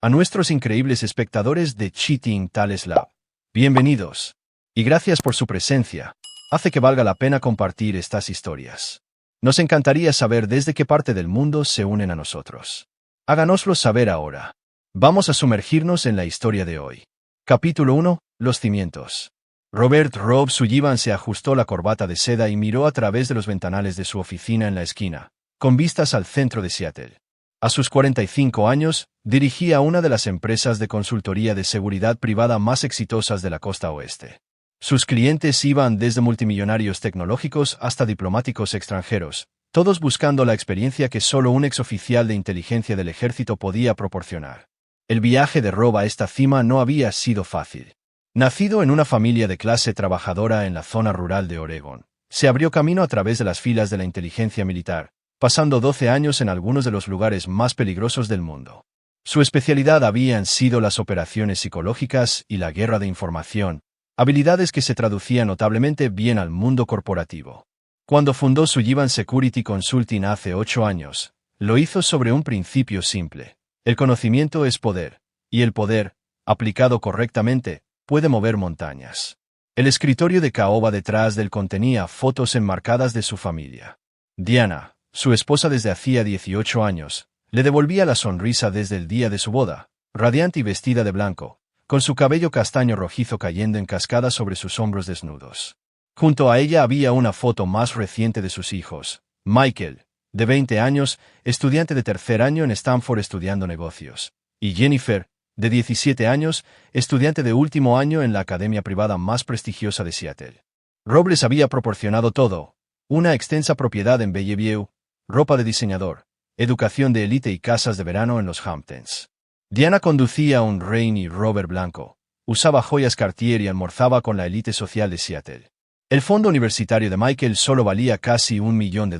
A nuestros increíbles espectadores de Cheating Tales Lab, bienvenidos. Y gracias por su presencia. Hace que valga la pena compartir estas historias. Nos encantaría saber desde qué parte del mundo se unen a nosotros. Háganoslo saber ahora. Vamos a sumergirnos en la historia de hoy. Capítulo 1. Los cimientos. Robert Rob Sullivan se ajustó la corbata de seda y miró a través de los ventanales de su oficina en la esquina, con vistas al centro de Seattle. A sus 45 años, dirigía una de las empresas de consultoría de seguridad privada más exitosas de la costa oeste. Sus clientes iban desde multimillonarios tecnológicos hasta diplomáticos extranjeros, todos buscando la experiencia que solo un exoficial de inteligencia del ejército podía proporcionar. El viaje de Rob a esta cima no había sido fácil. Nacido en una familia de clase trabajadora en la zona rural de Oregón, se abrió camino a través de las filas de la inteligencia militar, pasando 12 años en algunos de los lugares más peligrosos del mundo. Su especialidad habían sido las operaciones psicológicas y la guerra de información, habilidades que se traducían notablemente bien al mundo corporativo. Cuando fundó Sullivan Security Consulting hace 8 años, lo hizo sobre un principio simple. El conocimiento es poder, y el poder, aplicado correctamente, puede mover montañas. El escritorio de caoba detrás del contenía fotos enmarcadas de su familia. Diana, su esposa desde hacía 18 años, le devolvía la sonrisa desde el día de su boda, radiante y vestida de blanco, con su cabello castaño rojizo cayendo en cascada sobre sus hombros desnudos. Junto a ella había una foto más reciente de sus hijos, Michael, de 20 años, estudiante de tercer año en Stanford estudiando negocios, y Jennifer, de 17 años, estudiante de último año en la academia privada más prestigiosa de Seattle. Rob les había proporcionado todo: una extensa propiedad en Bellevue, ropa de diseñador, educación de élite y casas de verano en los Hamptons. Diana conducía un Range Rover blanco, usaba joyas Cartier y almorzaba con la élite social de Seattle. El fondo universitario de Michael solo valía casi $1 millón,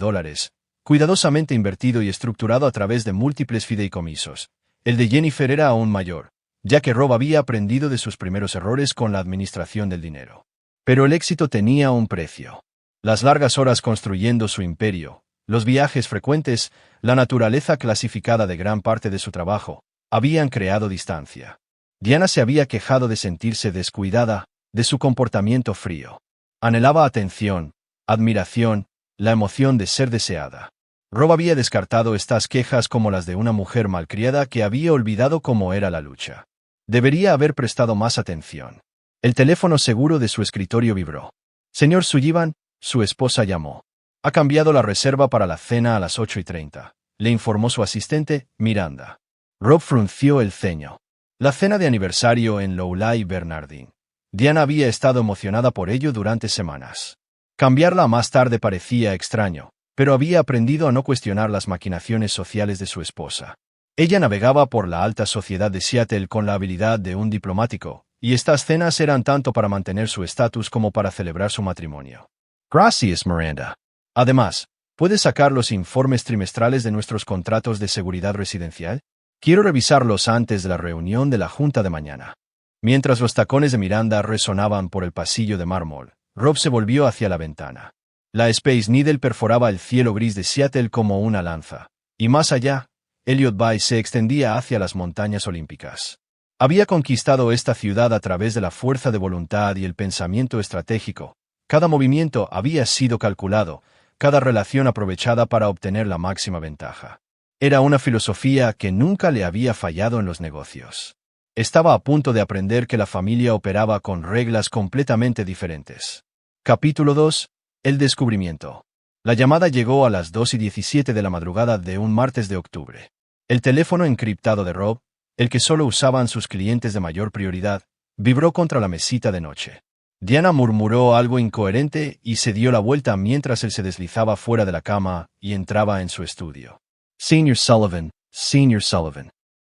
cuidadosamente invertido y estructurado a través de múltiples fideicomisos. El de Jennifer era aún mayor, ya que Rob había aprendido de sus primeros errores con la administración del dinero. Pero el éxito tenía un precio. Las largas horas construyendo su imperio, los viajes frecuentes, la naturaleza clasificada de gran parte de su trabajo, habían creado distancia. Diana se había quejado de sentirse descuidada, de su comportamiento frío. Anhelaba atención, admiración, la emoción de ser deseada. Rob había descartado estas quejas como las de una mujer malcriada que había olvidado cómo era la lucha. Debería haber prestado más atención. El teléfono seguro de su escritorio vibró. Señor Sullivan, su esposa llamó. Ha cambiado la reserva para la cena a las 8:30, le informó su asistente, Miranda. Rob frunció el ceño. La cena de aniversario en Lowley Bernardine. Diana había estado emocionada por ello durante semanas. Cambiarla más tarde parecía extraño, pero había aprendido a no cuestionar las maquinaciones sociales de su esposa. Ella navegaba por la alta sociedad de Seattle con la habilidad de un diplomático, y estas cenas eran tanto para mantener su estatus como para celebrar su matrimonio. Gracias, Miranda. Además, ¿puedes sacar los informes trimestrales de nuestros contratos de seguridad residencial? Quiero revisarlos antes de la reunión de la junta de mañana. Mientras los tacones de Miranda resonaban por el pasillo de mármol, Rob se volvió hacia la ventana. La Space Needle perforaba el cielo gris de Seattle como una lanza, y más allá, Elliott Bay se extendía hacia las montañas olímpicas. Había conquistado esta ciudad a través de la fuerza de voluntad y el pensamiento estratégico. Cada movimiento había sido calculado, cada relación aprovechada para obtener la máxima ventaja. Era una filosofía que nunca le había fallado en los negocios. Estaba a punto de aprender que la familia operaba con reglas completamente diferentes. Capítulo 2. El descubrimiento. La llamada llegó a las 2:17 de la madrugada de un martes de octubre. El teléfono encriptado de Rob, el que solo usaban sus clientes de mayor prioridad, vibró contra la mesita de noche. Diana murmuró algo incoherente y se dio la vuelta mientras él se deslizaba fuera de la cama y entraba en su estudio. Señor Sullivan.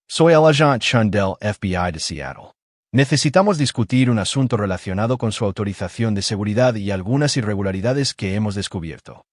Soy el agente Chun del FBI de Seattle. Necesitamos discutir un asunto relacionado con su autorización de seguridad y algunas irregularidades que hemos descubierto.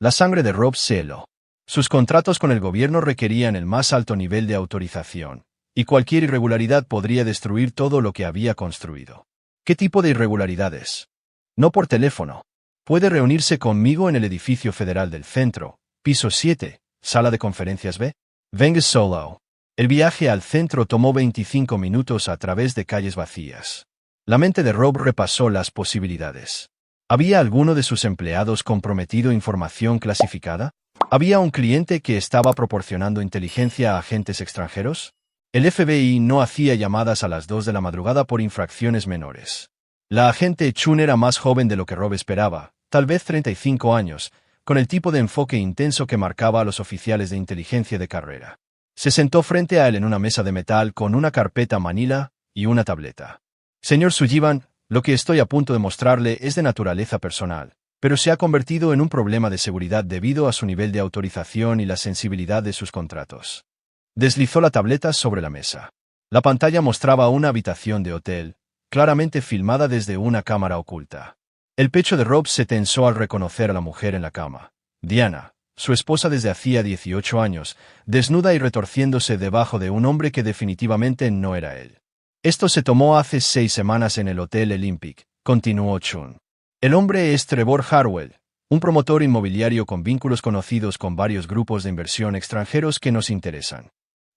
La sangre de Rob se heló. Sus contratos con el gobierno requerían el más alto nivel de autorización, y cualquier irregularidad podría destruir todo lo que había construido. ¿Qué tipo de irregularidades? No por teléfono. Puede reunirse conmigo en el edificio federal del centro, piso 7, sala de conferencias B. Venga solo. El viaje al centro tomó 25 minutos a través de calles vacías. La mente de Rob repasó las posibilidades. ¿Había alguno de sus empleados comprometido información clasificada? ¿Había un cliente que estaba proporcionando inteligencia a agentes extranjeros? El FBI no hacía llamadas a las 2 de la madrugada por infracciones menores. La agente Chun era más joven de lo que Rob esperaba, tal vez 35 años, con el tipo de enfoque intenso que marcaba a los oficiales de inteligencia de carrera. Se sentó frente a él en una mesa de metal con una carpeta manila y una tableta. Señor Sullivan, lo que estoy a punto de mostrarle es de naturaleza personal, pero se ha convertido en un problema de seguridad debido a su nivel de autorización y la sensibilidad de sus contratos. Deslizó la tableta sobre la mesa. La pantalla mostraba una habitación de hotel, claramente filmada desde una cámara oculta. El pecho de Rob se tensó al reconocer a la mujer en la cama. Diana, su esposa desde hacía 18 años, desnuda y retorciéndose debajo de un hombre que definitivamente no era él. Esto se tomó hace 6 semanas en el Hotel Olympic, continuó Chun. El hombre es Trevor Harwell, un promotor inmobiliario con vínculos conocidos con varios grupos de inversión extranjeros que nos interesan.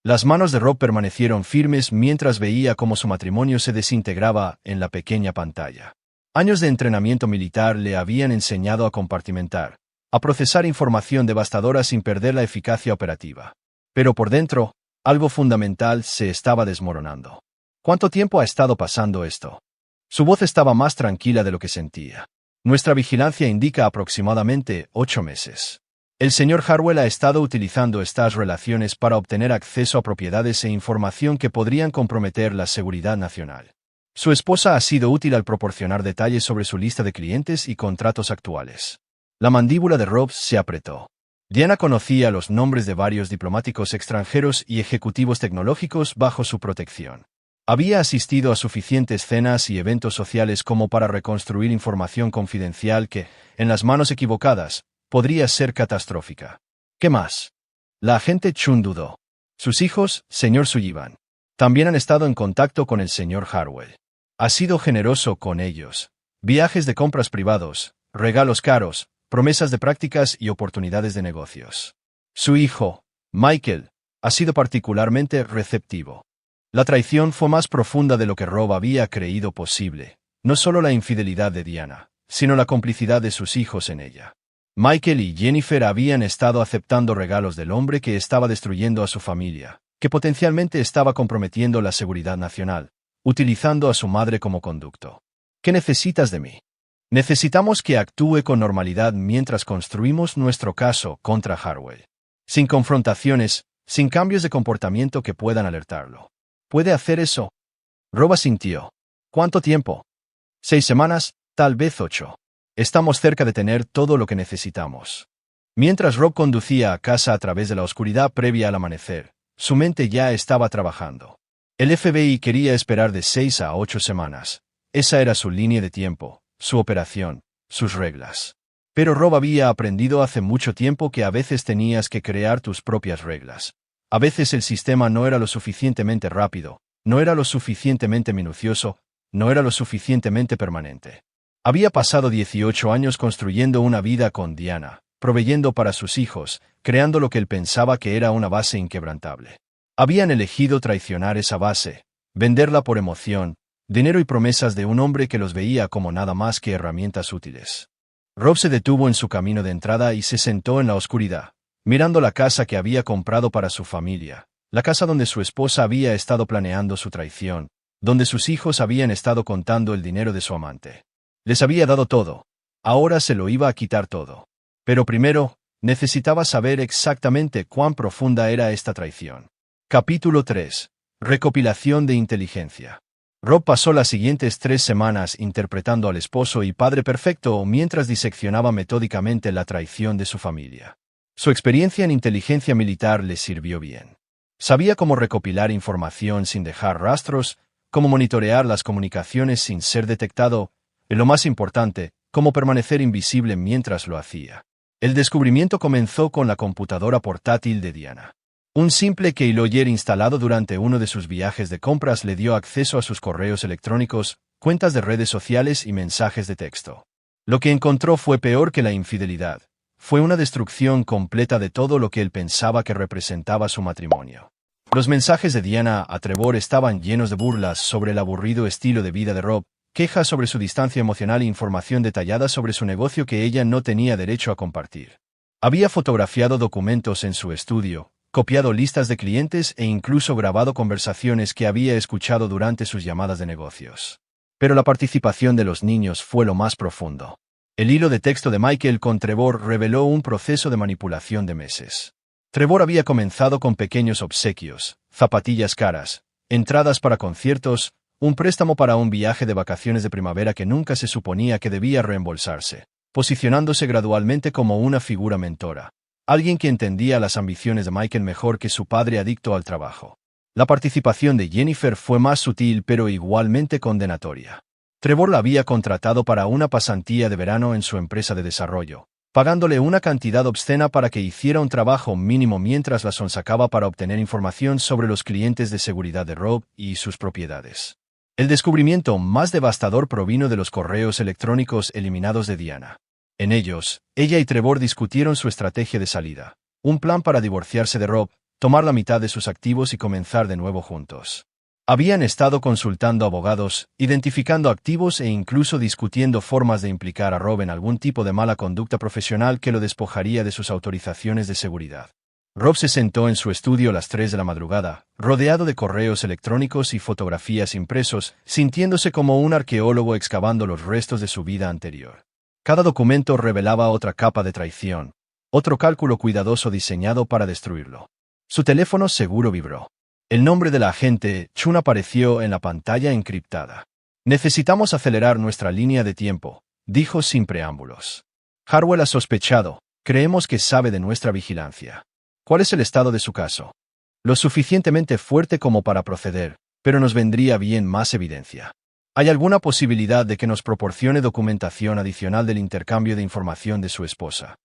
Las manos de Rob permanecieron firmes mientras veía cómo su matrimonio se desintegraba en la pequeña pantalla. Años de entrenamiento militar le habían enseñado a compartimentar, a procesar información devastadora sin perder la eficacia operativa. Pero por dentro, algo fundamental se estaba desmoronando. ¿Cuánto tiempo ha estado pasando esto? Su voz estaba más tranquila de lo que sentía. Nuestra vigilancia indica aproximadamente 8 meses. El señor Harwell ha estado utilizando estas relaciones para obtener acceso a propiedades e información que podrían comprometer la seguridad nacional. Su esposa ha sido útil al proporcionar detalles sobre su lista de clientes y contratos actuales. La mandíbula de Rob se apretó. Diana conocía los nombres de varios diplomáticos extranjeros y ejecutivos tecnológicos bajo su protección. Había asistido a suficientes cenas y eventos sociales como para reconstruir información confidencial que, en las manos equivocadas, podría ser catastrófica. ¿Qué más? La agente Chun dudó. Sus hijos, señor Sullivan, también han estado en contacto con el señor Harwell. Ha sido generoso con ellos. Viajes de compras privados, regalos caros, promesas de prácticas y oportunidades de negocios. Su hijo, Michael, ha sido particularmente receptivo. La traición fue más profunda de lo que Rob había creído posible, no solo la infidelidad de Diana, sino la complicidad de sus hijos en ella. Michael y Jennifer habían estado aceptando regalos del hombre que estaba destruyendo a su familia, que potencialmente estaba comprometiendo la seguridad nacional, utilizando a su madre como conducto. ¿Qué necesitas de mí? Necesitamos que actúe con normalidad mientras construimos nuestro caso contra Harwell. Sin confrontaciones, sin cambios de comportamiento que puedan alertarlo. ¿Puede hacer eso? Rob asintió. ¿Cuánto tiempo? 6 semanas, tal vez 8. Estamos cerca de tener todo lo que necesitamos. Mientras Rob conducía a casa a través de la oscuridad previa al amanecer, su mente ya estaba trabajando. El FBI quería esperar de 6 a 8 semanas. Esa era su línea de tiempo, su operación, sus reglas. Pero Rob había aprendido hace mucho tiempo que a veces tenías que crear tus propias reglas. A veces el sistema no era lo suficientemente rápido, no era lo suficientemente minucioso, no era lo suficientemente permanente. Había pasado 18 años construyendo una vida con Diana, proveyendo para sus hijos, creando lo que él pensaba que era una base inquebrantable. Habían elegido traicionar esa base, venderla por emoción, dinero y promesas de un hombre que los veía como nada más que herramientas útiles. Rob se detuvo en su camino de entrada y se sentó en la oscuridad, mirando la casa que había comprado para su familia, la casa donde su esposa había estado planeando su traición, donde sus hijos habían estado contando el dinero de su amante. Les había dado todo. Ahora se lo iba a quitar todo. Pero primero, necesitaba saber exactamente cuán profunda era esta traición. Capítulo 3. Recopilación de inteligencia. Rob pasó las siguientes 3 semanas interpretando al esposo y padre perfecto mientras diseccionaba metódicamente la traición de su familia. Su experiencia en inteligencia militar le sirvió bien. Sabía cómo recopilar información sin dejar rastros, cómo monitorear las comunicaciones sin ser detectado, y lo más importante, cómo permanecer invisible mientras lo hacía. El descubrimiento comenzó con la computadora portátil de Diana. Un simple keylogger instalado durante uno de sus viajes de compras le dio acceso a sus correos electrónicos, cuentas de redes sociales y mensajes de texto. Lo que encontró fue peor que la infidelidad. Fue una destrucción completa de todo lo que él pensaba que representaba su matrimonio. Los mensajes de Diana a Trevor estaban llenos de burlas sobre el aburrido estilo de vida de Rob, quejas sobre su distancia emocional e información detallada sobre su negocio que ella no tenía derecho a compartir. Había fotografiado documentos en su estudio, copiado listas de clientes e incluso grabado conversaciones que había escuchado durante sus llamadas de negocios. Pero la participación de los niños fue lo más profundo. El hilo de texto de Michael con Trevor reveló un proceso de manipulación de meses. Trevor había comenzado con pequeños obsequios, zapatillas caras, entradas para conciertos, un préstamo para un viaje de vacaciones de primavera que nunca se suponía que debía reembolsarse, posicionándose gradualmente como una figura mentora, alguien que entendía las ambiciones de Michael mejor que su padre adicto al trabajo. La participación de Jennifer fue más sutil pero igualmente condenatoria. Trevor la había contratado para una pasantía de verano en su empresa de desarrollo, pagándole una cantidad obscena para que hiciera un trabajo mínimo mientras la sonsacaba para obtener información sobre los clientes de seguridad de Rob y sus propiedades. El descubrimiento más devastador provino de los correos electrónicos eliminados de Diana. En ellos, ella y Trevor discutieron su estrategia de salida, un plan para divorciarse de Rob, tomar la mitad de sus activos y comenzar de nuevo juntos. Habían estado consultando abogados, identificando activos e incluso discutiendo formas de implicar a Rob en algún tipo de mala conducta profesional que lo despojaría de sus autorizaciones de seguridad. Rob se sentó en su estudio a las 3 de la madrugada, rodeado de correos electrónicos y fotografías impresos, sintiéndose como un arqueólogo excavando los restos de su vida anterior. Cada documento revelaba otra capa de traición, otro cálculo cuidadoso diseñado para destruirlo. Su teléfono seguro vibró. El nombre de la agente, Chun, apareció en la pantalla encriptada. «Necesitamos acelerar nuestra línea de tiempo», dijo sin preámbulos. «Harwell ha sospechado. Creemos que sabe de nuestra vigilancia. ¿Cuál es el estado de su caso?» «Lo suficientemente fuerte como para proceder, pero nos vendría bien más evidencia. ¿Hay alguna posibilidad de que nos proporcione documentación adicional del intercambio de información de su esposa?»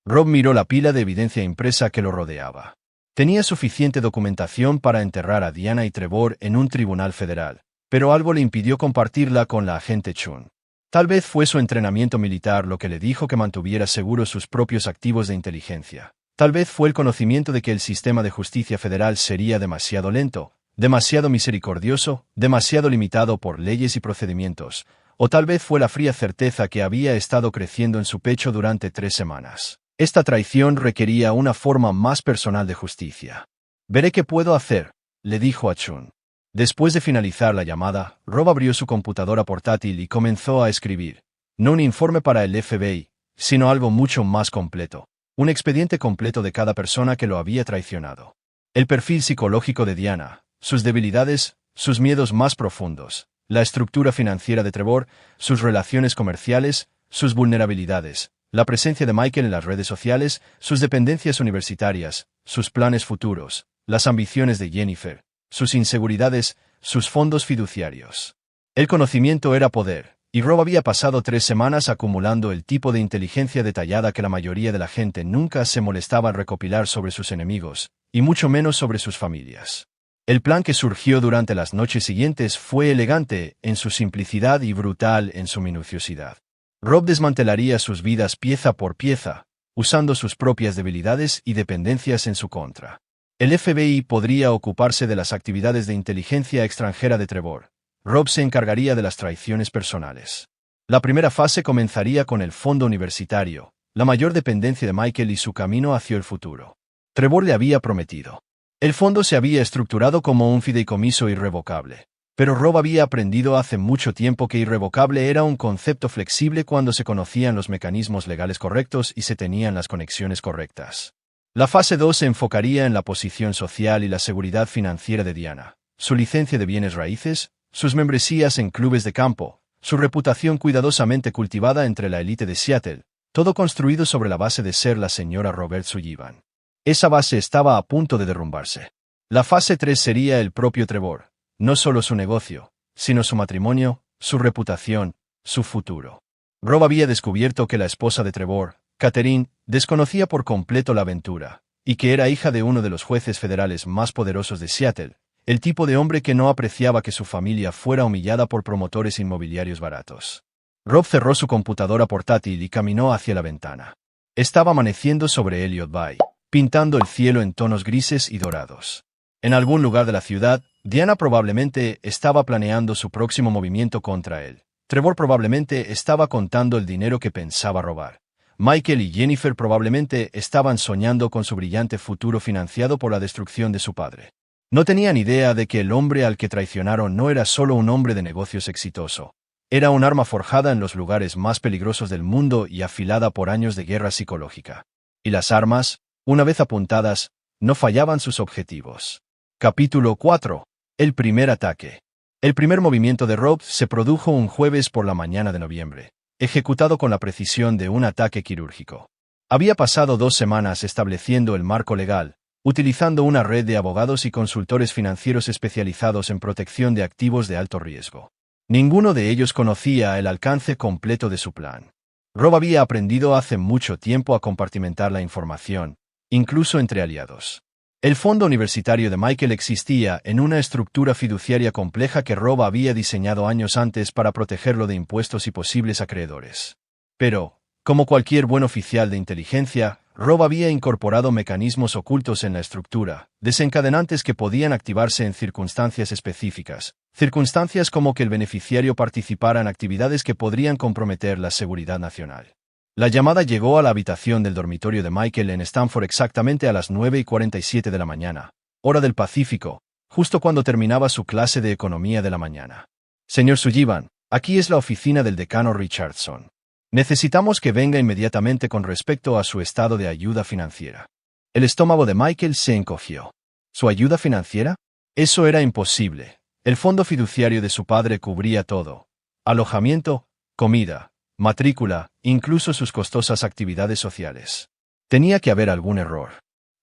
Rob miró la pila de evidencia impresa que lo rodeaba. Tenía suficiente documentación para enterrar a Diana y Trevor en un tribunal federal, pero algo le impidió compartirla con la agente Chun. Tal vez fue su entrenamiento militar lo que le dijo que mantuviera seguros sus propios activos de inteligencia. Tal vez fue el conocimiento de que el sistema de justicia federal sería demasiado lento, demasiado misericordioso, demasiado limitado por leyes y procedimientos, o tal vez fue la fría certeza que había estado creciendo en su pecho durante 3 semanas. Esta traición requería una forma más personal de justicia. «Veré qué puedo hacer», le dijo a Chun. Después de finalizar la llamada, Rob abrió su computadora portátil y comenzó a escribir. No un informe para el FBI, sino algo mucho más completo. Un expediente completo de cada persona que lo había traicionado. El perfil psicológico de Diana, sus debilidades, sus miedos más profundos, la estructura financiera de Trevor, sus relaciones comerciales, sus vulnerabilidades, la presencia de Michael en las redes sociales, sus dependencias universitarias, sus planes futuros, las ambiciones de Jennifer, sus inseguridades, sus fondos fiduciarios. El conocimiento era poder, y Rob había pasado 3 semanas acumulando el tipo de inteligencia detallada que la mayoría de la gente nunca se molestaba en recopilar sobre sus enemigos, y mucho menos sobre sus familias. El plan que surgió durante las noches siguientes fue elegante en su simplicidad y brutal en su minuciosidad. Rob desmantelaría sus vidas pieza por pieza, usando sus propias debilidades y dependencias en su contra. El FBI podría ocuparse de las actividades de inteligencia extranjera de Trevor. Rob se encargaría de las traiciones personales. La primera fase comenzaría con el fondo universitario, la mayor dependencia de Michael y su camino hacia el futuro. Trevor le había prometido. El fondo se había estructurado como un fideicomiso irrevocable. Pero Rob había aprendido hace mucho tiempo que irrevocable era un concepto flexible cuando se conocían los mecanismos legales correctos y se tenían las conexiones correctas. La fase 2 se enfocaría en la posición social y la seguridad financiera de Diana, su licencia de bienes raíces, sus membresías en clubes de campo, su reputación cuidadosamente cultivada entre la élite de Seattle, todo construido sobre la base de ser la señora Robert Sullivan. Esa base estaba a punto de derrumbarse. La fase 3 sería el propio Trevor. No solo su negocio, sino su matrimonio, su reputación, su futuro. Rob había descubierto que la esposa de Trevor, Catherine, desconocía por completo la aventura, y que era hija de uno de los jueces federales más poderosos de Seattle, el tipo de hombre que no apreciaba que su familia fuera humillada por promotores inmobiliarios baratos. Rob cerró su computadora portátil y caminó hacia la ventana. Estaba amaneciendo sobre Elliott Bay, pintando el cielo en tonos grises y dorados. En algún lugar de la ciudad, Diana probablemente estaba planeando su próximo movimiento contra él. Trevor probablemente estaba contando el dinero que pensaba robar. Michael y Jennifer probablemente estaban soñando con su brillante futuro financiado por la destrucción de su padre. No tenían idea de que el hombre al que traicionaron no era solo un hombre de negocios exitoso. Era un arma forjada en los lugares más peligrosos del mundo y afilada por años de guerra psicológica. Y las armas, una vez apuntadas, no fallaban sus objetivos. Capítulo 4. El primer ataque. El primer movimiento de Rob se produjo un jueves por la mañana de noviembre, ejecutado con la precisión de un ataque quirúrgico. Había pasado 2 semanas estableciendo el marco legal, utilizando una red de abogados y consultores financieros especializados en protección de activos de alto riesgo. Ninguno de ellos conocía el alcance completo de su plan. Rob había aprendido hace mucho tiempo a compartimentar la información, incluso entre aliados. El fondo universitario de Michael existía en una estructura fiduciaria compleja que Rob había diseñado años antes para protegerlo de impuestos y posibles acreedores. Pero, como cualquier buen oficial de inteligencia, Rob había incorporado mecanismos ocultos en la estructura, desencadenantes que podían activarse en circunstancias específicas, circunstancias como que el beneficiario participara en actividades que podrían comprometer la seguridad nacional. La llamada llegó a la habitación del dormitorio de Michael en Stanford exactamente a las 9:47 de la mañana, hora del Pacífico, justo cuando terminaba su clase de economía de la mañana. Señor Sullivan, aquí es la oficina del decano Richardson. Necesitamos que venga inmediatamente con respecto a su estado de ayuda financiera. El estómago de Michael se encogió. ¿Su ayuda financiera? Eso era imposible. El fondo fiduciario de su padre cubría todo: alojamiento, comida, matrícula, incluso sus costosas actividades sociales. Tenía que haber algún error.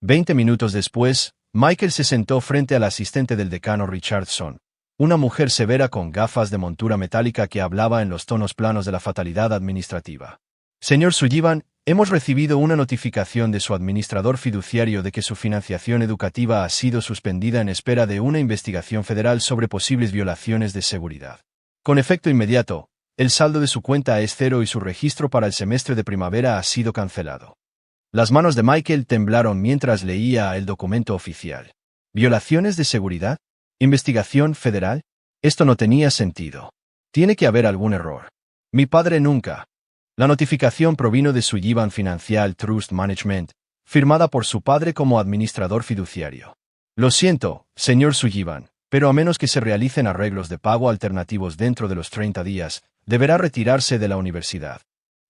20 minutos después, Michael se sentó frente al asistente del decano Richardson, una mujer severa con gafas de montura metálica que hablaba en los tonos planos de la fatalidad administrativa. Señor Sullivan, hemos recibido una notificación de su administrador fiduciario de que su financiación educativa ha sido suspendida en espera de una investigación federal sobre posibles violaciones de seguridad. Con efecto inmediato, el saldo de su cuenta es 0 y su registro para el semestre de primavera ha sido cancelado. Las manos de Michael temblaron mientras leía el documento oficial. ¿Violaciones de seguridad? ¿Investigación federal? Esto no tenía sentido. Tiene que haber algún error. Mi padre nunca. La notificación provino de Sullivan Financial Trust Management, firmada por su padre como administrador fiduciario. Lo siento, señor Sullivan, pero a menos que se realicen arreglos de pago alternativos dentro de los 30 días, deberá retirarse de la universidad.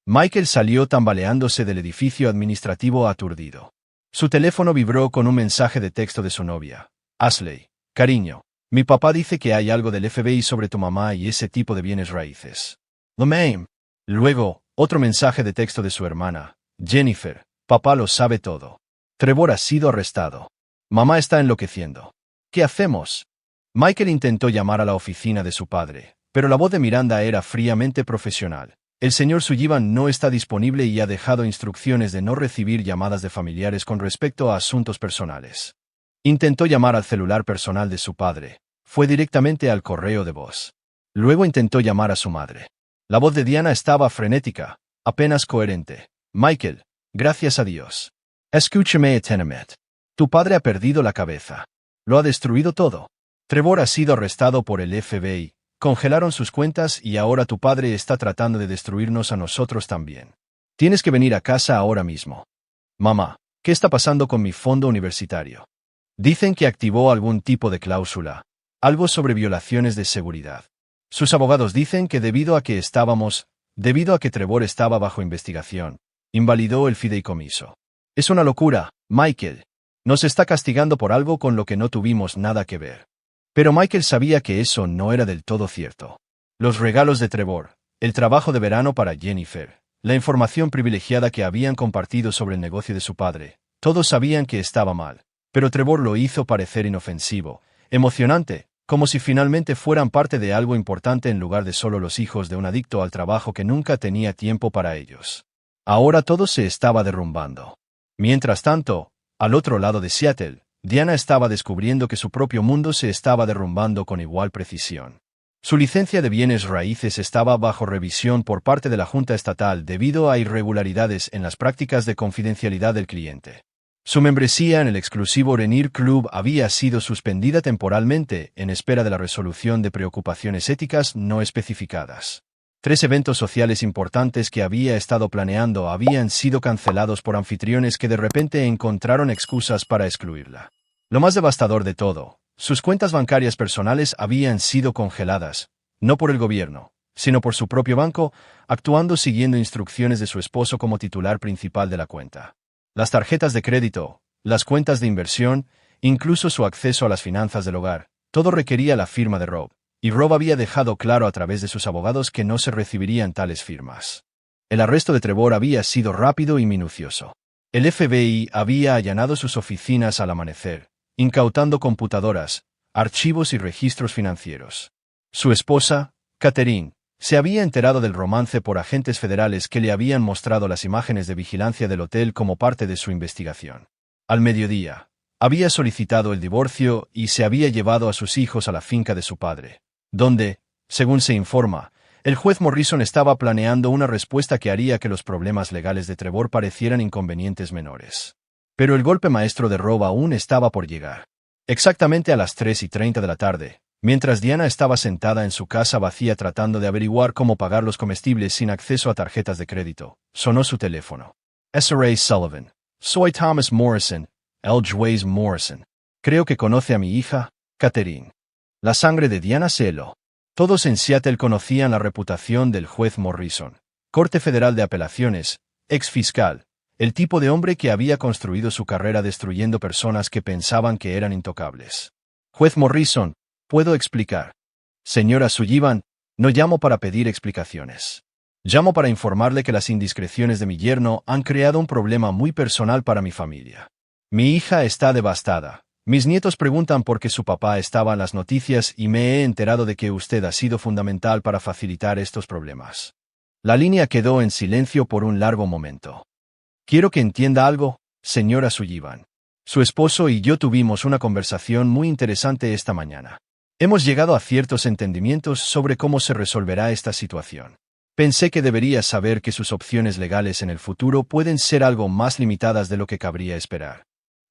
Michael salió tambaleándose del edificio administrativo aturdido. Su teléfono vibró con un mensaje de texto de su novia. Ashley, cariño, mi papá dice que hay algo del FBI sobre tu mamá y ese tipo de bienes raíces. Lo mismo. Luego, otro mensaje de texto de su hermana. Jennifer, papá lo sabe todo. Trevor ha sido arrestado. Mamá está enloqueciendo. ¿Qué hacemos? Michael intentó llamar a la oficina de su padre, pero la voz de Miranda era fríamente profesional. El señor Sullivan no está disponible y ha dejado instrucciones de no recibir llamadas de familiares con respecto a asuntos personales. Intentó llamar al celular personal de su padre. Fue directamente al correo de voz. Luego intentó llamar a su madre. La voz de Diana estaba frenética, apenas coherente. Michael, gracias a Dios. Escúchame atentamente. Tu padre ha perdido la cabeza. Lo ha destruido todo. Trevor ha sido arrestado por el FBI. Congelaron sus cuentas y ahora tu padre está tratando de destruirnos a nosotros también. Tienes que venir a casa ahora mismo. Mamá, ¿qué está pasando con mi fondo universitario? Dicen que activó algún tipo de cláusula, algo sobre violaciones de seguridad. Sus abogados dicen que debido a que Trevor estaba bajo investigación, invalidó el fideicomiso. Es una locura, Michael. Nos está castigando por algo con lo que no tuvimos nada que ver. Pero Michael sabía que eso no era del todo cierto. Los regalos de Trevor, el trabajo de verano para Jennifer, la información privilegiada que habían compartido sobre el negocio de su padre, todos sabían que estaba mal, pero Trevor lo hizo parecer inofensivo, emocionante, como si finalmente fueran parte de algo importante en lugar de solo los hijos de un adicto al trabajo que nunca tenía tiempo para ellos. Ahora todo se estaba derrumbando. Mientras tanto, al otro lado de Seattle, Diana estaba descubriendo que su propio mundo se estaba derrumbando con igual precisión. Su licencia de bienes raíces estaba bajo revisión por parte de la Junta Estatal debido a irregularidades en las prácticas de confidencialidad del cliente. Su membresía en el exclusivo Rainier Club había sido suspendida temporalmente en espera de la resolución de preocupaciones éticas no especificadas. 3 eventos sociales importantes que había estado planeando habían sido cancelados por anfitriones que de repente encontraron excusas para excluirla. Lo más devastador de todo, sus cuentas bancarias personales habían sido congeladas, no por el gobierno, sino por su propio banco, actuando siguiendo instrucciones de su esposo como titular principal de la cuenta. Las tarjetas de crédito, las cuentas de inversión, incluso su acceso a las finanzas del hogar, todo requería la firma de Rob. Y Rob había dejado claro a través de sus abogados que no se recibirían tales firmas. El arresto de Trevor había sido rápido y minucioso. El FBI había allanado sus oficinas al amanecer, incautando computadoras, archivos y registros financieros. Su esposa, Catherine, se había enterado del romance por agentes federales que le habían mostrado las imágenes de vigilancia del hotel como parte de su investigación. Al mediodía, había solicitado el divorcio y se había llevado a sus hijos a la finca de su padre, donde, según se informa, el juez Morrison estaba planeando una respuesta que haría que los problemas legales de Trevor parecieran inconvenientes menores. Pero el golpe maestro de Rob aún estaba por llegar. Exactamente a las 3:30 de la tarde, mientras Diana estaba sentada en su casa vacía tratando de averiguar cómo pagar los comestibles sin acceso a tarjetas de crédito, sonó su teléfono. S.R.A. Sullivan. Soy Thomas Morrison, L. Morrison. Creo que conoce a mi hija, Catherine. La sangre de Diana se heló. Todos en Seattle conocían la reputación del juez Morrison, Corte Federal de Apelaciones, ex fiscal, el tipo de hombre que había construido su carrera destruyendo personas que pensaban que eran intocables. Juez Morrison, ¿puedo explicar? Señora Sullivan, no llamo para pedir explicaciones. Llamo para informarle que las indiscreciones de mi yerno han creado un problema muy personal para mi familia. Mi hija está devastada. Mis nietos preguntan por qué su papá estaba en las noticias y me he enterado de que usted ha sido fundamental para facilitar estos problemas. La línea quedó en silencio por un largo momento. Quiero que entienda algo, señora Sullivan. Su esposo y yo tuvimos una conversación muy interesante esta mañana. Hemos llegado a ciertos entendimientos sobre cómo se resolverá esta situación. Pensé que debería saber que sus opciones legales en el futuro pueden ser algo más limitadas de lo que cabría esperar.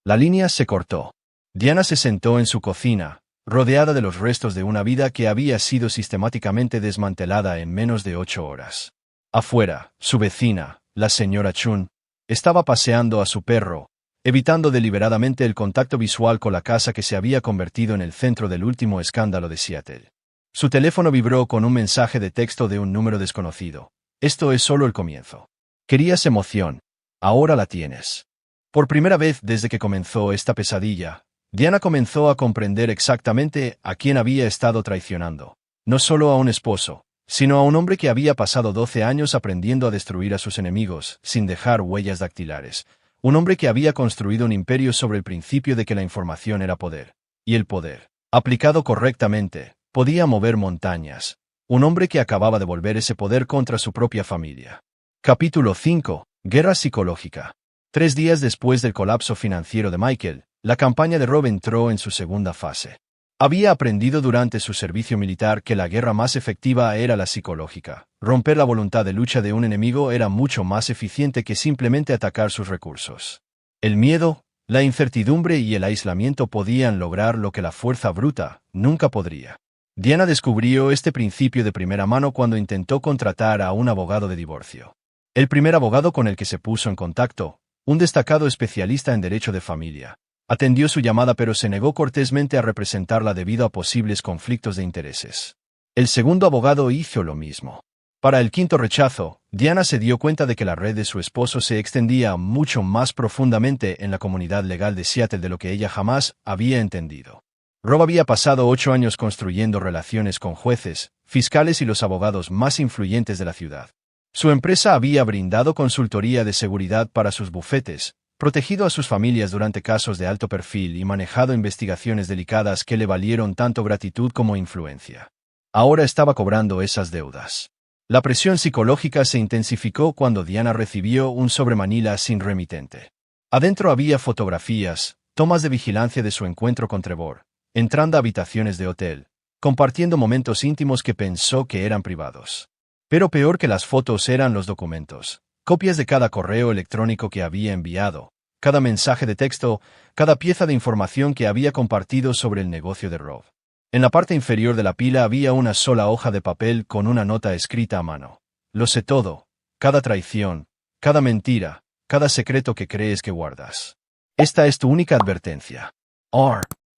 La línea se cortó. Diana se sentó en su cocina, rodeada de los restos de una vida que había sido sistemáticamente desmantelada en menos de 8 horas. Afuera, su vecina, la señora Chun, estaba paseando a su perro, evitando deliberadamente el contacto visual con la casa que se había convertido en el centro del último escándalo de Seattle. Su teléfono vibró con un mensaje de texto de un número desconocido. Esto es solo el comienzo. Querías emoción. Ahora la tienes. Por primera vez desde que comenzó esta pesadilla, Diana comenzó a comprender exactamente a quién había estado traicionando. No solo a un esposo, sino a un hombre que había pasado 12 años aprendiendo a destruir a sus enemigos, sin dejar huellas dactilares. Un hombre que había construido un imperio sobre el principio de que la información era poder. Y el poder, aplicado correctamente, podía mover montañas. Un hombre que acababa de volver ese poder contra su propia familia. Capítulo 5. Guerra psicológica. 3 días después del colapso financiero de Michael, la campaña de Rob entró en su segunda fase. Había aprendido durante su servicio militar que la guerra más efectiva era la psicológica. Romper la voluntad de lucha de un enemigo era mucho más eficiente que simplemente atacar sus recursos. El miedo, la incertidumbre y el aislamiento podían lograr lo que la fuerza bruta nunca podría. Diana descubrió este principio de primera mano cuando intentó contratar a un abogado de divorcio. El primer abogado con el que se puso en contacto, un destacado especialista en derecho de familia, atendió su llamada pero se negó cortésmente a representarla debido a posibles conflictos de intereses. El segundo abogado hizo lo mismo. Para el quinto rechazo, Diana se dio cuenta de que la red de su esposo se extendía mucho más profundamente en la comunidad legal de Seattle de lo que ella jamás había entendido. Rob había pasado 8 años construyendo relaciones con jueces, fiscales y los abogados más influyentes de la ciudad. Su empresa había brindado consultoría de seguridad para sus bufetes, protegido a sus familias durante casos de alto perfil y manejado investigaciones delicadas que le valieron tanto gratitud como influencia. Ahora estaba cobrando esas deudas. La presión psicológica se intensificó cuando Diana recibió un sobre Manila sin remitente. Adentro había fotografías, tomas de vigilancia de su encuentro con Trevor, entrando a habitaciones de hotel, compartiendo momentos íntimos que pensó que eran privados. Pero peor que las fotos eran los documentos. Copias de cada correo electrónico que había enviado, cada mensaje de texto, cada pieza de información que había compartido sobre el negocio de Rob. En la parte inferior de la pila había una sola hoja de papel con una nota escrita a mano. Lo sé todo, cada traición, cada mentira, cada secreto que crees que guardas. Esta es tu única advertencia.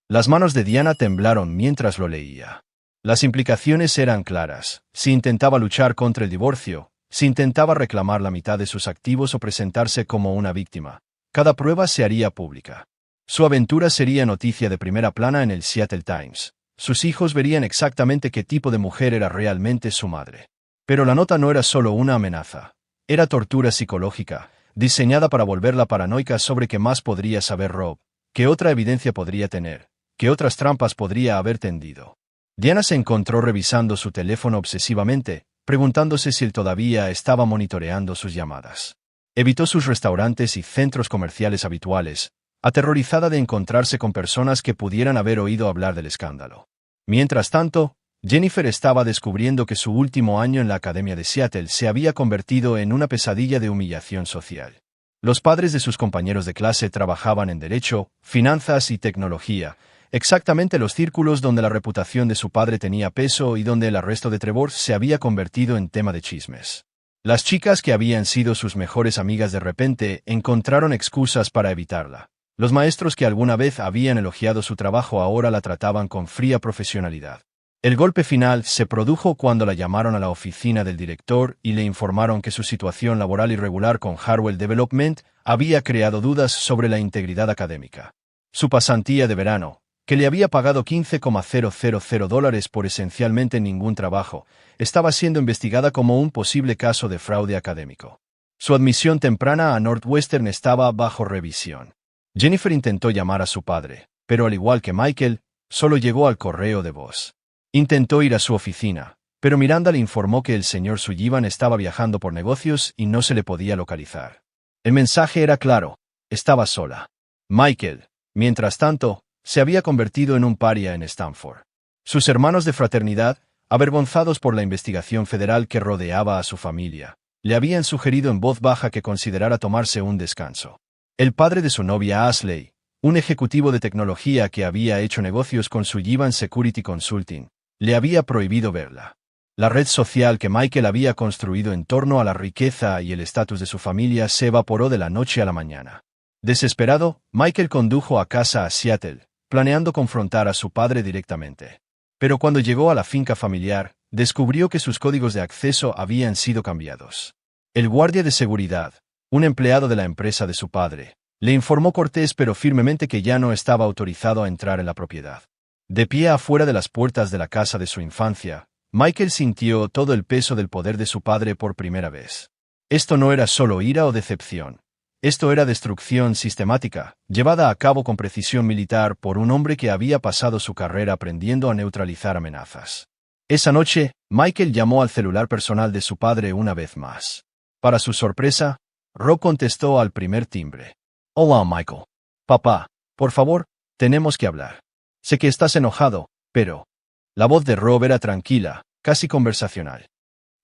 Las manos de Diana temblaron mientras lo leía. Las implicaciones eran claras. Si intentaba luchar contra el divorcio, si intentaba reclamar la mitad de sus activos o presentarse como una víctima, cada prueba se haría pública. Su aventura sería noticia de primera plana en el Seattle Times. Sus hijos verían exactamente qué tipo de mujer era realmente su madre. Pero la nota no era solo una amenaza. Era tortura psicológica, diseñada para volverla paranoica sobre qué más podría saber Rob, qué otra evidencia podría tener, qué otras trampas podría haber tendido. Diana se encontró revisando su teléfono obsesivamente, preguntándose si él todavía estaba monitoreando sus llamadas. Evitó sus restaurantes y centros comerciales habituales, aterrorizada de encontrarse con personas que pudieran haber oído hablar del escándalo. Mientras tanto, Jennifer estaba descubriendo que su último año en la Academia de Seattle se había convertido en una pesadilla de humillación social. Los padres de sus compañeros de clase trabajaban en derecho, finanzas y tecnología, exactamente los círculos donde la reputación de su padre tenía peso y donde el arresto de Trevor se había convertido en tema de chismes. Las chicas que habían sido sus mejores amigas de repente encontraron excusas para evitarla. Los maestros que alguna vez habían elogiado su trabajo ahora la trataban con fría profesionalidad. El golpe final se produjo cuando la llamaron a la oficina del director y le informaron que su situación laboral irregular con Harwell Development había creado dudas sobre la integridad académica. Su pasantía de verano, que le había pagado $15,000 por esencialmente ningún trabajo, estaba siendo investigada como un posible caso de fraude académico. Su admisión temprana a Northwestern estaba bajo revisión. Jennifer intentó llamar a su padre, pero al igual que Michael, solo llegó al correo de voz. Intentó ir a su oficina, pero Miranda le informó que el señor Sullivan estaba viajando por negocios y no se le podía localizar. El mensaje era claro: estaba sola. Michael, mientras tanto, se había convertido en un paria en Stanford. Sus hermanos de fraternidad, avergonzados por la investigación federal que rodeaba a su familia, le habían sugerido en voz baja que considerara tomarse un descanso. El padre de su novia Ashley, un ejecutivo de tecnología que había hecho negocios con Sullivan Security Consulting, le había prohibido verla. La red social que Michael había construido en torno a la riqueza y el estatus de su familia se evaporó de la noche a la mañana. Desesperado, Michael condujo a casa a Seattle, planeando confrontar a su padre directamente. Pero cuando llegó a la finca familiar, descubrió que sus códigos de acceso habían sido cambiados. El guardia de seguridad, un empleado de la empresa de su padre, le informó cortés pero firmemente que ya no estaba autorizado a entrar en la propiedad. De pie afuera de las puertas de la casa de su infancia, Michael sintió todo el peso del poder de su padre por primera vez. Esto no era solo ira o decepción. Esto era destrucción sistemática, llevada a cabo con precisión militar por un hombre que había pasado su carrera aprendiendo a neutralizar amenazas. Esa noche, Michael llamó al celular personal de su padre una vez más. Para su sorpresa, Rob contestó al primer timbre. «Hola, Michael. Papá, por favor, tenemos que hablar. Sé que estás enojado, pero...» La voz de Rob era tranquila, casi conversacional.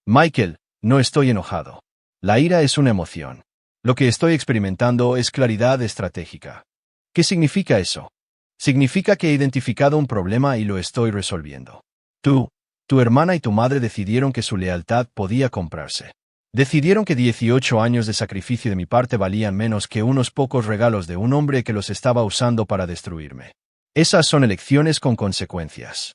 «Michael, no estoy enojado. La ira es una emoción. Lo que estoy experimentando es claridad estratégica». ¿Qué significa eso? Significa que he identificado un problema y lo estoy resolviendo. Tu hermana y tu madre decidieron que su lealtad podía comprarse. Decidieron que 18 años de sacrificio de mi parte valían menos que unos pocos regalos de un hombre que los estaba usando para destruirme. Esas son elecciones con consecuencias.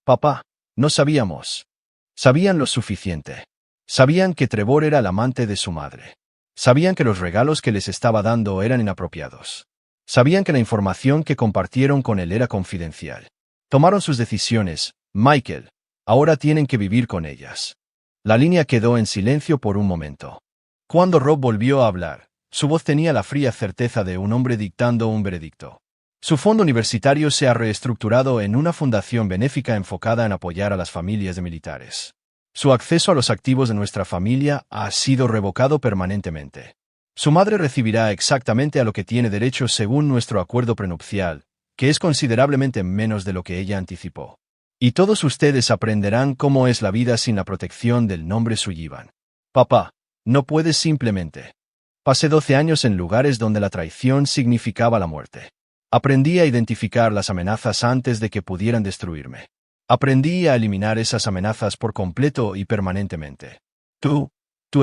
Papá, no sabíamos. Sabían lo suficiente. Sabían que Trevor era el amante de su madre. Sabían que los regalos que les estaba dando eran inapropiados. Sabían que la información que compartieron con él era confidencial. Tomaron sus decisiones, Michael. Ahora tienen que vivir con ellas. La línea quedó en silencio por un momento. Cuando Rob volvió a hablar, su voz tenía la fría certeza de un hombre dictando un veredicto. Su fondo universitario se ha reestructurado en una fundación benéfica enfocada en apoyar a las familias de militares. Su acceso a los activos de nuestra familia ha sido revocado permanentemente. Su madre recibirá exactamente a lo que tiene derecho según nuestro acuerdo prenupcial, que es considerablemente menos de lo que ella anticipó. Y todos ustedes aprenderán cómo es la vida sin la protección del nombre Sullivan. Papá, no puedes simplemente. Pasé 12 años en lugares donde la traición significaba la muerte. Aprendí a identificar las amenazas antes de que pudieran destruirme. Aprendí a eliminar esas amenazas por completo y permanentemente. Tu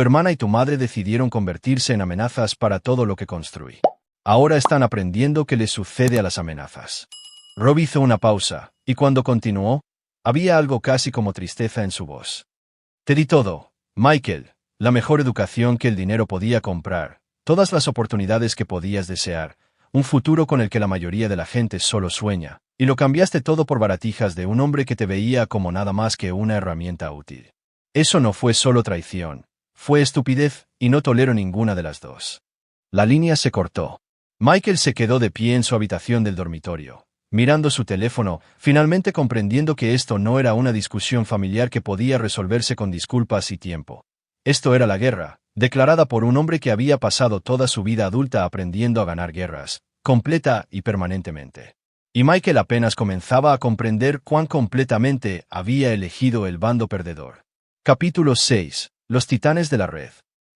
hermana y tu madre decidieron convertirse en amenazas para todo lo que construí. Ahora están aprendiendo qué les sucede a las amenazas. Rob hizo una pausa, y cuando continuó, había algo casi como tristeza en su voz. Te di todo, Michael, la mejor educación que el dinero podía comprar, todas las oportunidades que podías desear, un futuro con el que la mayoría de la gente solo sueña, y lo cambiaste todo por baratijas de un hombre que te veía como nada más que una herramienta útil. Eso no fue solo traición, fue estupidez, y no tolero ninguna de las dos. La línea se cortó. Michael se quedó de pie en su habitación del dormitorio, mirando su teléfono, finalmente comprendiendo que esto no era una discusión familiar que podía resolverse con disculpas y tiempo. Esto era la guerra, declarada por un hombre que había pasado toda su vida adulta aprendiendo a ganar guerras, completa y permanentemente. Y Michael apenas comenzaba a comprender cuán completamente había elegido el bando perdedor. Capítulo 6. Los titanes de la red.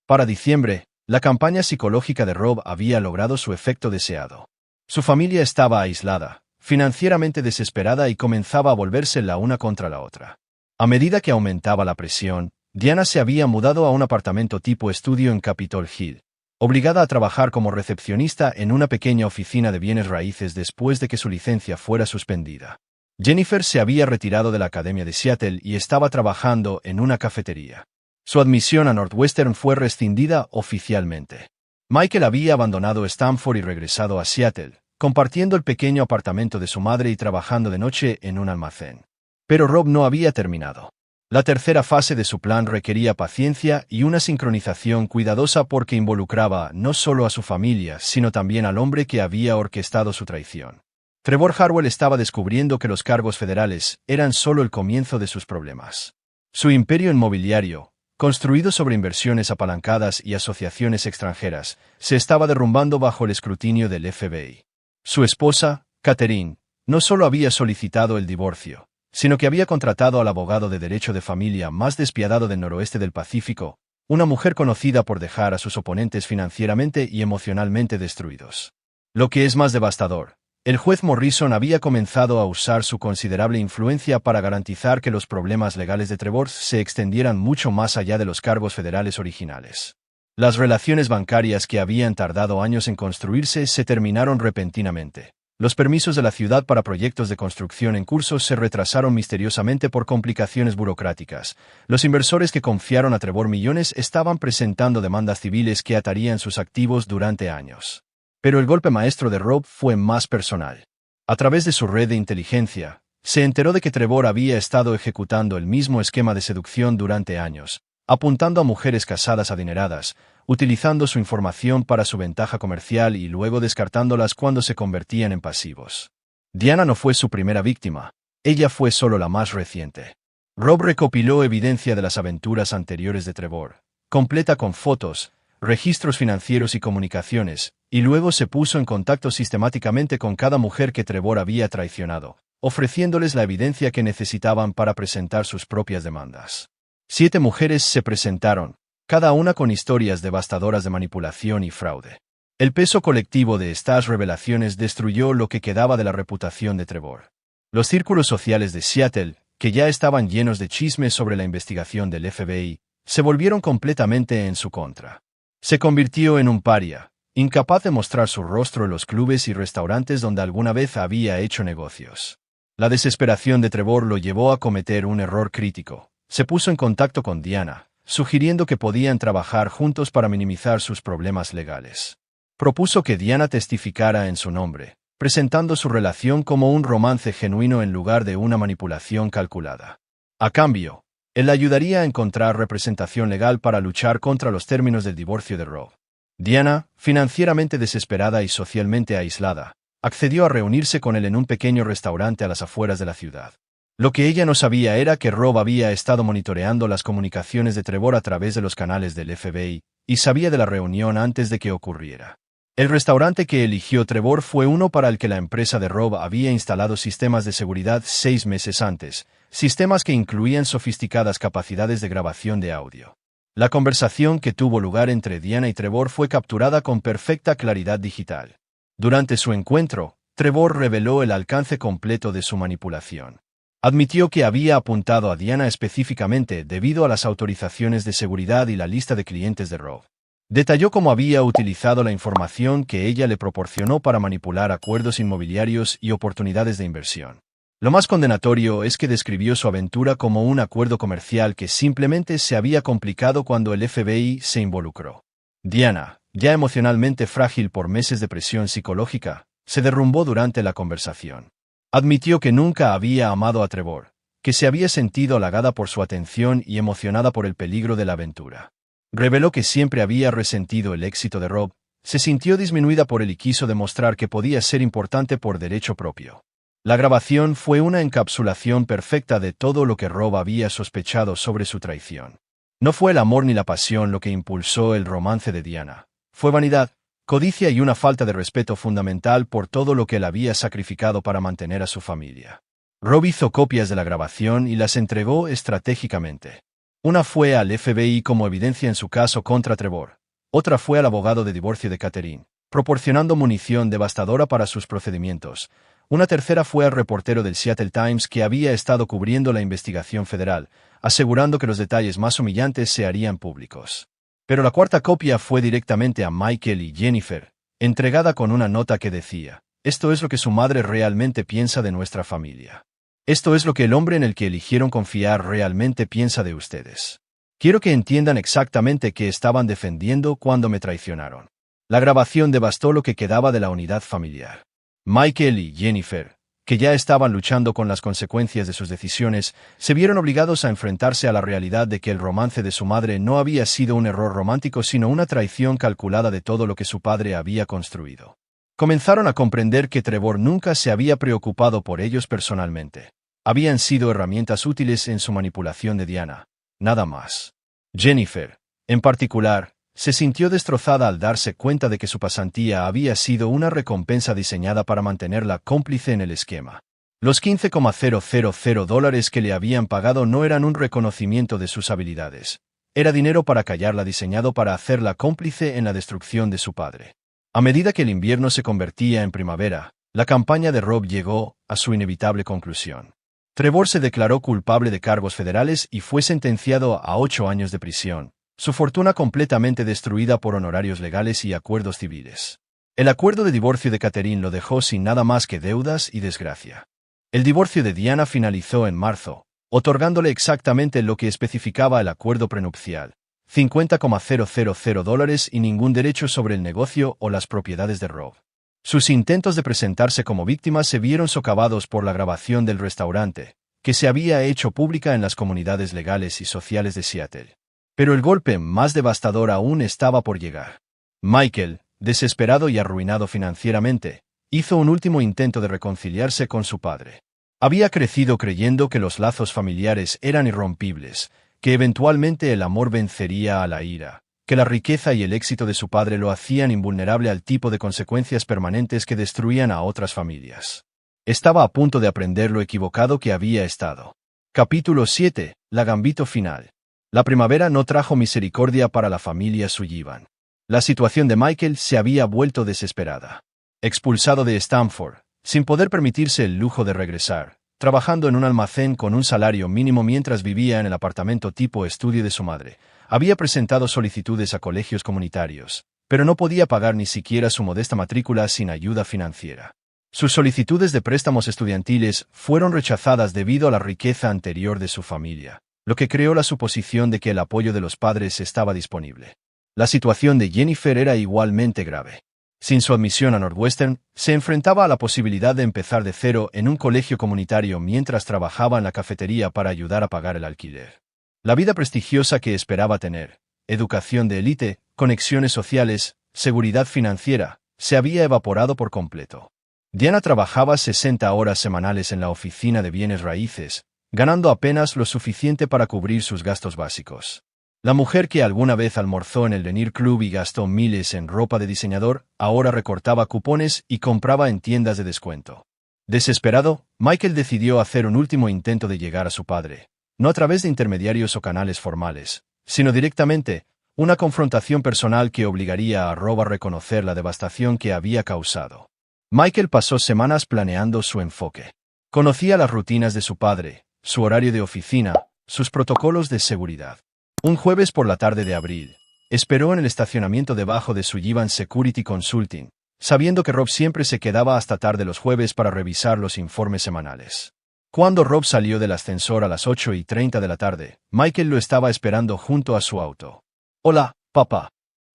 Para diciembre, la campaña psicológica de Rob había logrado su efecto deseado. Su familia estaba aislada, financieramente desesperada y comenzaba a volverse la una contra la otra. A medida que aumentaba la presión, Diana se había mudado a un apartamento tipo estudio en Capitol Hill, obligada a trabajar como recepcionista en una pequeña oficina de bienes raíces después de que su licencia fuera suspendida. Jennifer se había retirado de la Academia de Seattle y estaba trabajando en una cafetería. Su admisión a Northwestern fue rescindida oficialmente. Michael había abandonado Stanford y regresado a Seattle, compartiendo el pequeño apartamento de su madre y trabajando de noche en un almacén. Pero Rob no había terminado. La tercera fase de su plan requería paciencia y una sincronización cuidadosa porque involucraba no solo a su familia, sino también al hombre que había orquestado su traición. Trevor Harwell estaba descubriendo que los cargos federales eran solo el comienzo de sus problemas. Su imperio inmobiliario, construido sobre inversiones apalancadas y asociaciones extranjeras, se estaba derrumbando bajo el escrutinio del FBI. Su esposa, Catherine, no solo había solicitado el divorcio, sino que había contratado al abogado de derecho de familia más despiadado del noroeste del Pacífico, una mujer conocida por dejar a sus oponentes financieramente y emocionalmente destruidos. Lo que es más devastador, el juez Morrison había comenzado a usar su considerable influencia para garantizar que los problemas legales de Trevor se extendieran mucho más allá de los cargos federales originales. Las relaciones bancarias que habían tardado años en construirse se terminaron repentinamente. Los permisos de la ciudad para proyectos de construcción en curso se retrasaron misteriosamente por complicaciones burocráticas. Los inversores que confiaron a Trevor millones estaban presentando demandas civiles que atarían sus activos durante años. Pero el golpe maestro de Rob fue más personal. A través de su red de inteligencia, se enteró de que Trevor había estado ejecutando el mismo esquema de seducción durante años, apuntando a mujeres casadas adineradas, utilizando su información para su ventaja comercial y luego descartándolas cuando se convertían en pasivos. Diana no fue su primera víctima, ella fue solo la más reciente. Rob recopiló evidencia de las aventuras anteriores de Trevor, completa con fotos, registros financieros y comunicaciones, y luego se puso en contacto sistemáticamente con cada mujer que Trevor había traicionado, ofreciéndoles la evidencia que necesitaban para presentar sus propias demandas. 7 mujeres se presentaron, cada una con historias devastadoras de manipulación y fraude. El peso colectivo de estas revelaciones destruyó lo que quedaba de la reputación de Trevor. Los círculos sociales de Seattle, que ya estaban llenos de chismes sobre la investigación del FBI, se volvieron completamente en su contra. Se convirtió en un paria, incapaz de mostrar su rostro en los clubes y restaurantes donde alguna vez había hecho negocios. La desesperación de Trevor lo llevó a cometer un error crítico. Se puso en contacto con Diana, sugiriendo que podían trabajar juntos para minimizar sus problemas legales. Propuso que Diana testificara en su nombre, presentando su relación como un romance genuino en lugar de una manipulación calculada. A cambio, él ayudaría a encontrar representación legal para luchar contra los términos del divorcio de Rob. Diana, financieramente desesperada y socialmente aislada, accedió a reunirse con él en un pequeño restaurante a las afueras de la ciudad. Lo que ella no sabía era que Rob había estado monitoreando las comunicaciones de Trevor a través de los canales del FBI, y sabía de la reunión antes de que ocurriera. El restaurante que eligió Trevor fue uno para el que la empresa de Rob había instalado sistemas de seguridad 6 meses antes, sistemas que incluían sofisticadas capacidades de grabación de audio. La conversación que tuvo lugar entre Diana y Trevor fue capturada con perfecta claridad digital. Durante su encuentro, Trevor reveló el alcance completo de su manipulación. Admitió que había apuntado a Diana específicamente debido a las autorizaciones de seguridad y la lista de clientes de Rob. Detalló cómo había utilizado la información que ella le proporcionó para manipular acuerdos inmobiliarios y oportunidades de inversión. Lo más condenatorio es que describió su aventura como un acuerdo comercial que simplemente se había complicado cuando el FBI se involucró. Diana, ya emocionalmente frágil por meses de presión psicológica, se derrumbó durante la conversación. Admitió que nunca había amado a Trevor, que se había sentido halagada por su atención y emocionada por el peligro de la aventura. Reveló que siempre había resentido el éxito de Rob, se sintió disminuida por él y quiso demostrar que podía ser importante por derecho propio. La grabación fue una encapsulación perfecta de todo lo que Rob había sospechado sobre su traición. No fue el amor ni la pasión lo que impulsó el romance de Diana. Fue vanidad, codicia y una falta de respeto fundamental por todo lo que él había sacrificado para mantener a su familia. Rob hizo copias de la grabación y las entregó estratégicamente. Una fue al FBI como evidencia en su caso contra Trevor. Otra fue al abogado de divorcio de Catherine, proporcionando munición devastadora para sus procedimientos. Una tercera fue al reportero del Seattle Times que había estado cubriendo la investigación federal, asegurando que los detalles más humillantes se harían públicos. Pero la cuarta copia fue directamente a Michael y Jennifer, entregada con una nota que decía: «Esto es lo que su madre realmente piensa de nuestra familia. Esto es lo que el hombre en el que eligieron confiar realmente piensa de ustedes. Quiero que entiendan exactamente qué estaban defendiendo cuando me traicionaron». La grabación devastó lo que quedaba de la unidad familiar. Michael y Jennifer, que ya estaban luchando con las consecuencias de sus decisiones, se vieron obligados a enfrentarse a la realidad de que el romance de su madre no había sido un error romántico sino una traición calculada de todo lo que su padre había construido. Comenzaron a comprender que Trevor nunca se había preocupado por ellos personalmente. Habían sido herramientas útiles en su manipulación de Diana, nada más. Jennifer, en particular, se sintió destrozada al darse cuenta de que su pasantía había sido una recompensa diseñada para mantenerla cómplice en el esquema. Los $15,000 que le habían pagado no eran un reconocimiento de sus habilidades. Era dinero para callarla diseñado para hacerla cómplice en la destrucción de su padre. A medida que el invierno se convertía en primavera, la campaña de Rob llegó a su inevitable conclusión. Trevor se declaró culpable de cargos federales y fue sentenciado a 8 años de prisión, su fortuna completamente destruida por honorarios legales y acuerdos civiles. El acuerdo de divorcio de Catherine lo dejó sin nada más que deudas y desgracia. El divorcio de Diana finalizó en marzo, otorgándole exactamente lo que especificaba el acuerdo prenupcial: $50,000 y ningún derecho sobre el negocio o las propiedades de Rob. Sus intentos de presentarse como víctima se vieron socavados por la grabación del restaurante, que se había hecho pública en las comunidades legales y sociales de Seattle. Pero el golpe más devastador aún estaba por llegar. Michael, desesperado y arruinado financieramente, hizo un último intento de reconciliarse con su padre. Había crecido creyendo que los lazos familiares eran irrompibles, que eventualmente el amor vencería a la ira, que la riqueza y el éxito de su padre lo hacían invulnerable al tipo de consecuencias permanentes que destruían a otras familias. Estaba a punto de aprender lo equivocado que había estado. Capítulo 7. La gambito final. La primavera no trajo misericordia para la familia Sullivan. La situación de Michael se había vuelto desesperada. Expulsado de Stanford, sin poder permitirse el lujo de regresar, trabajando en un almacén con un salario mínimo mientras vivía en el apartamento tipo estudio de su madre, había presentado solicitudes a colegios comunitarios, pero no podía pagar ni siquiera su modesta matrícula sin ayuda financiera. Sus solicitudes de préstamos estudiantiles fueron rechazadas debido a la riqueza anterior de su familia, lo que creó la suposición de que el apoyo de los padres estaba disponible. La situación de Jennifer era igualmente grave. Sin su admisión a Northwestern, se enfrentaba a la posibilidad de empezar de cero en un colegio comunitario mientras trabajaba en la cafetería para ayudar a pagar el alquiler. La vida prestigiosa que esperaba tener, educación de élite, conexiones sociales, seguridad financiera, se había evaporado por completo. Diana trabajaba 60 horas semanales en la oficina de bienes raíces, ganando apenas lo suficiente para cubrir sus gastos básicos. La mujer que alguna vez almorzó en el Lanier Club y gastó miles en ropa de diseñador, ahora recortaba cupones y compraba en tiendas de descuento. Desesperado, Michael decidió hacer un último intento de llegar a su padre, no a través de intermediarios o canales formales, sino directamente, una confrontación personal que obligaría a Rob a reconocer la devastación que había causado. Michael pasó semanas planeando su enfoque. Conocía las rutinas de su padre, su horario de oficina, sus protocolos de seguridad. Un jueves por la tarde de abril, esperó en el estacionamiento debajo de su Sullivan Security Consulting, sabiendo que Rob siempre se quedaba hasta tarde los jueves para revisar los informes semanales. Cuando Rob salió del ascensor a las 8:30 de la tarde, Michael lo estaba esperando junto a su auto. «Hola, papá».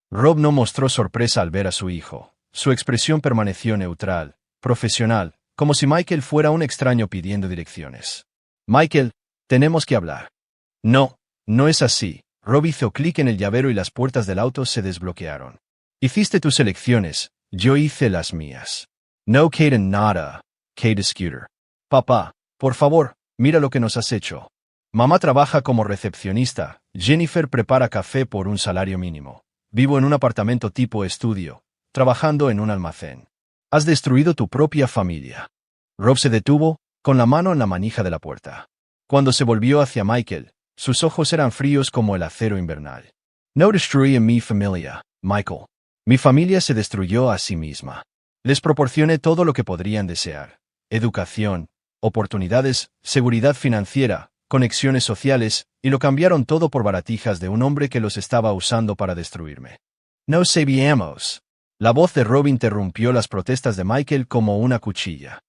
Rob no mostró sorpresa al ver a su hijo. Su expresión permaneció neutral, profesional, como si Michael fuera un extraño pidiendo direcciones. «Michael, tenemos que hablar». «No, no es así». Rob hizo clic en el llavero y las puertas del auto se desbloquearon. «Hiciste tus elecciones, yo hice las mías». «No, Caden, nada». Kate Scooter. «Papá, por favor, mira lo que nos has hecho». «Mamá trabaja como recepcionista. Jennifer prepara café por un salario mínimo. Vivo en un apartamento tipo estudio, trabajando en un almacén. Has destruido tu propia familia». Rob se detuvo, con la mano en la manija de la puerta. Cuando se volvió hacia Michael, sus ojos eran fríos como el acero invernal. «No destruí mi familia, Michael. Mi familia se destruyó a sí misma. Les proporcioné todo lo que podrían desear: educación, oportunidades, seguridad financiera, conexiones sociales, y lo cambiaron todo por baratijas de un hombre que los estaba usando para destruirme». «No sabíamos». La voz de Rob interrumpió las protestas de Michael como una cuchilla.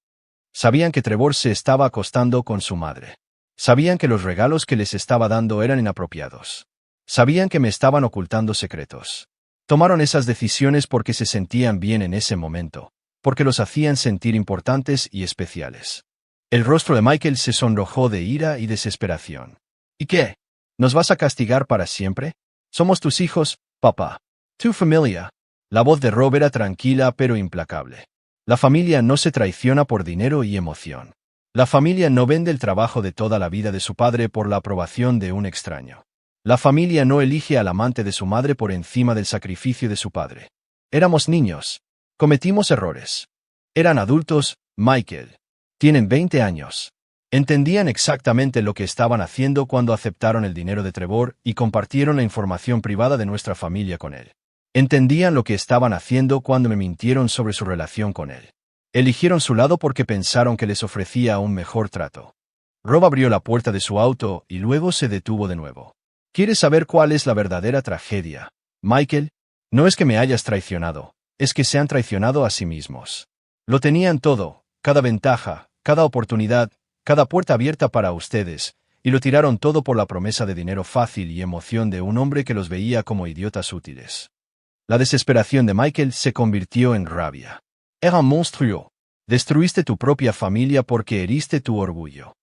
Sabían que Trevor se estaba acostando con su madre. Sabían que los regalos que les estaba dando eran inapropiados. Sabían que me estaban ocultando secretos. Tomaron esas decisiones porque se sentían bien en ese momento, porque los hacían sentir importantes y especiales. El rostro de Michael se sonrojó de ira y desesperación. «¿Y qué? ¿Nos vas a castigar para siempre? Somos tus hijos, papá. Tu familia». La voz de Rob era tranquila pero implacable. La familia no se traiciona por dinero y emoción. La familia no vende el trabajo de toda la vida de su padre por la aprobación de un extraño. La familia no elige al amante de su madre por encima del sacrificio de su padre. Éramos niños. Cometimos errores. Eran adultos, Michael. Tienen 20 años. Entendían exactamente lo que estaban haciendo cuando aceptaron el dinero de Trevor y compartieron la información privada de nuestra familia con él. Entendían lo que estaban haciendo cuando me mintieron sobre su relación con él. Eligieron su lado porque pensaron que les ofrecía un mejor trato. Rob abrió la puerta de su auto y luego se detuvo de nuevo. «¿Quieres saber cuál es la verdadera tragedia, Michael? No es que me hayas traicionado, es que se han traicionado a sí mismos. Lo tenían todo, cada ventaja, cada oportunidad, cada puerta abierta para ustedes, y lo tiraron todo por la promesa de dinero fácil y emoción de un hombre que los veía como idiotas útiles». La desesperación de Michael se convirtió en rabia. «Era monstruo. Destruiste tu propia familia porque heriste tu orgullo».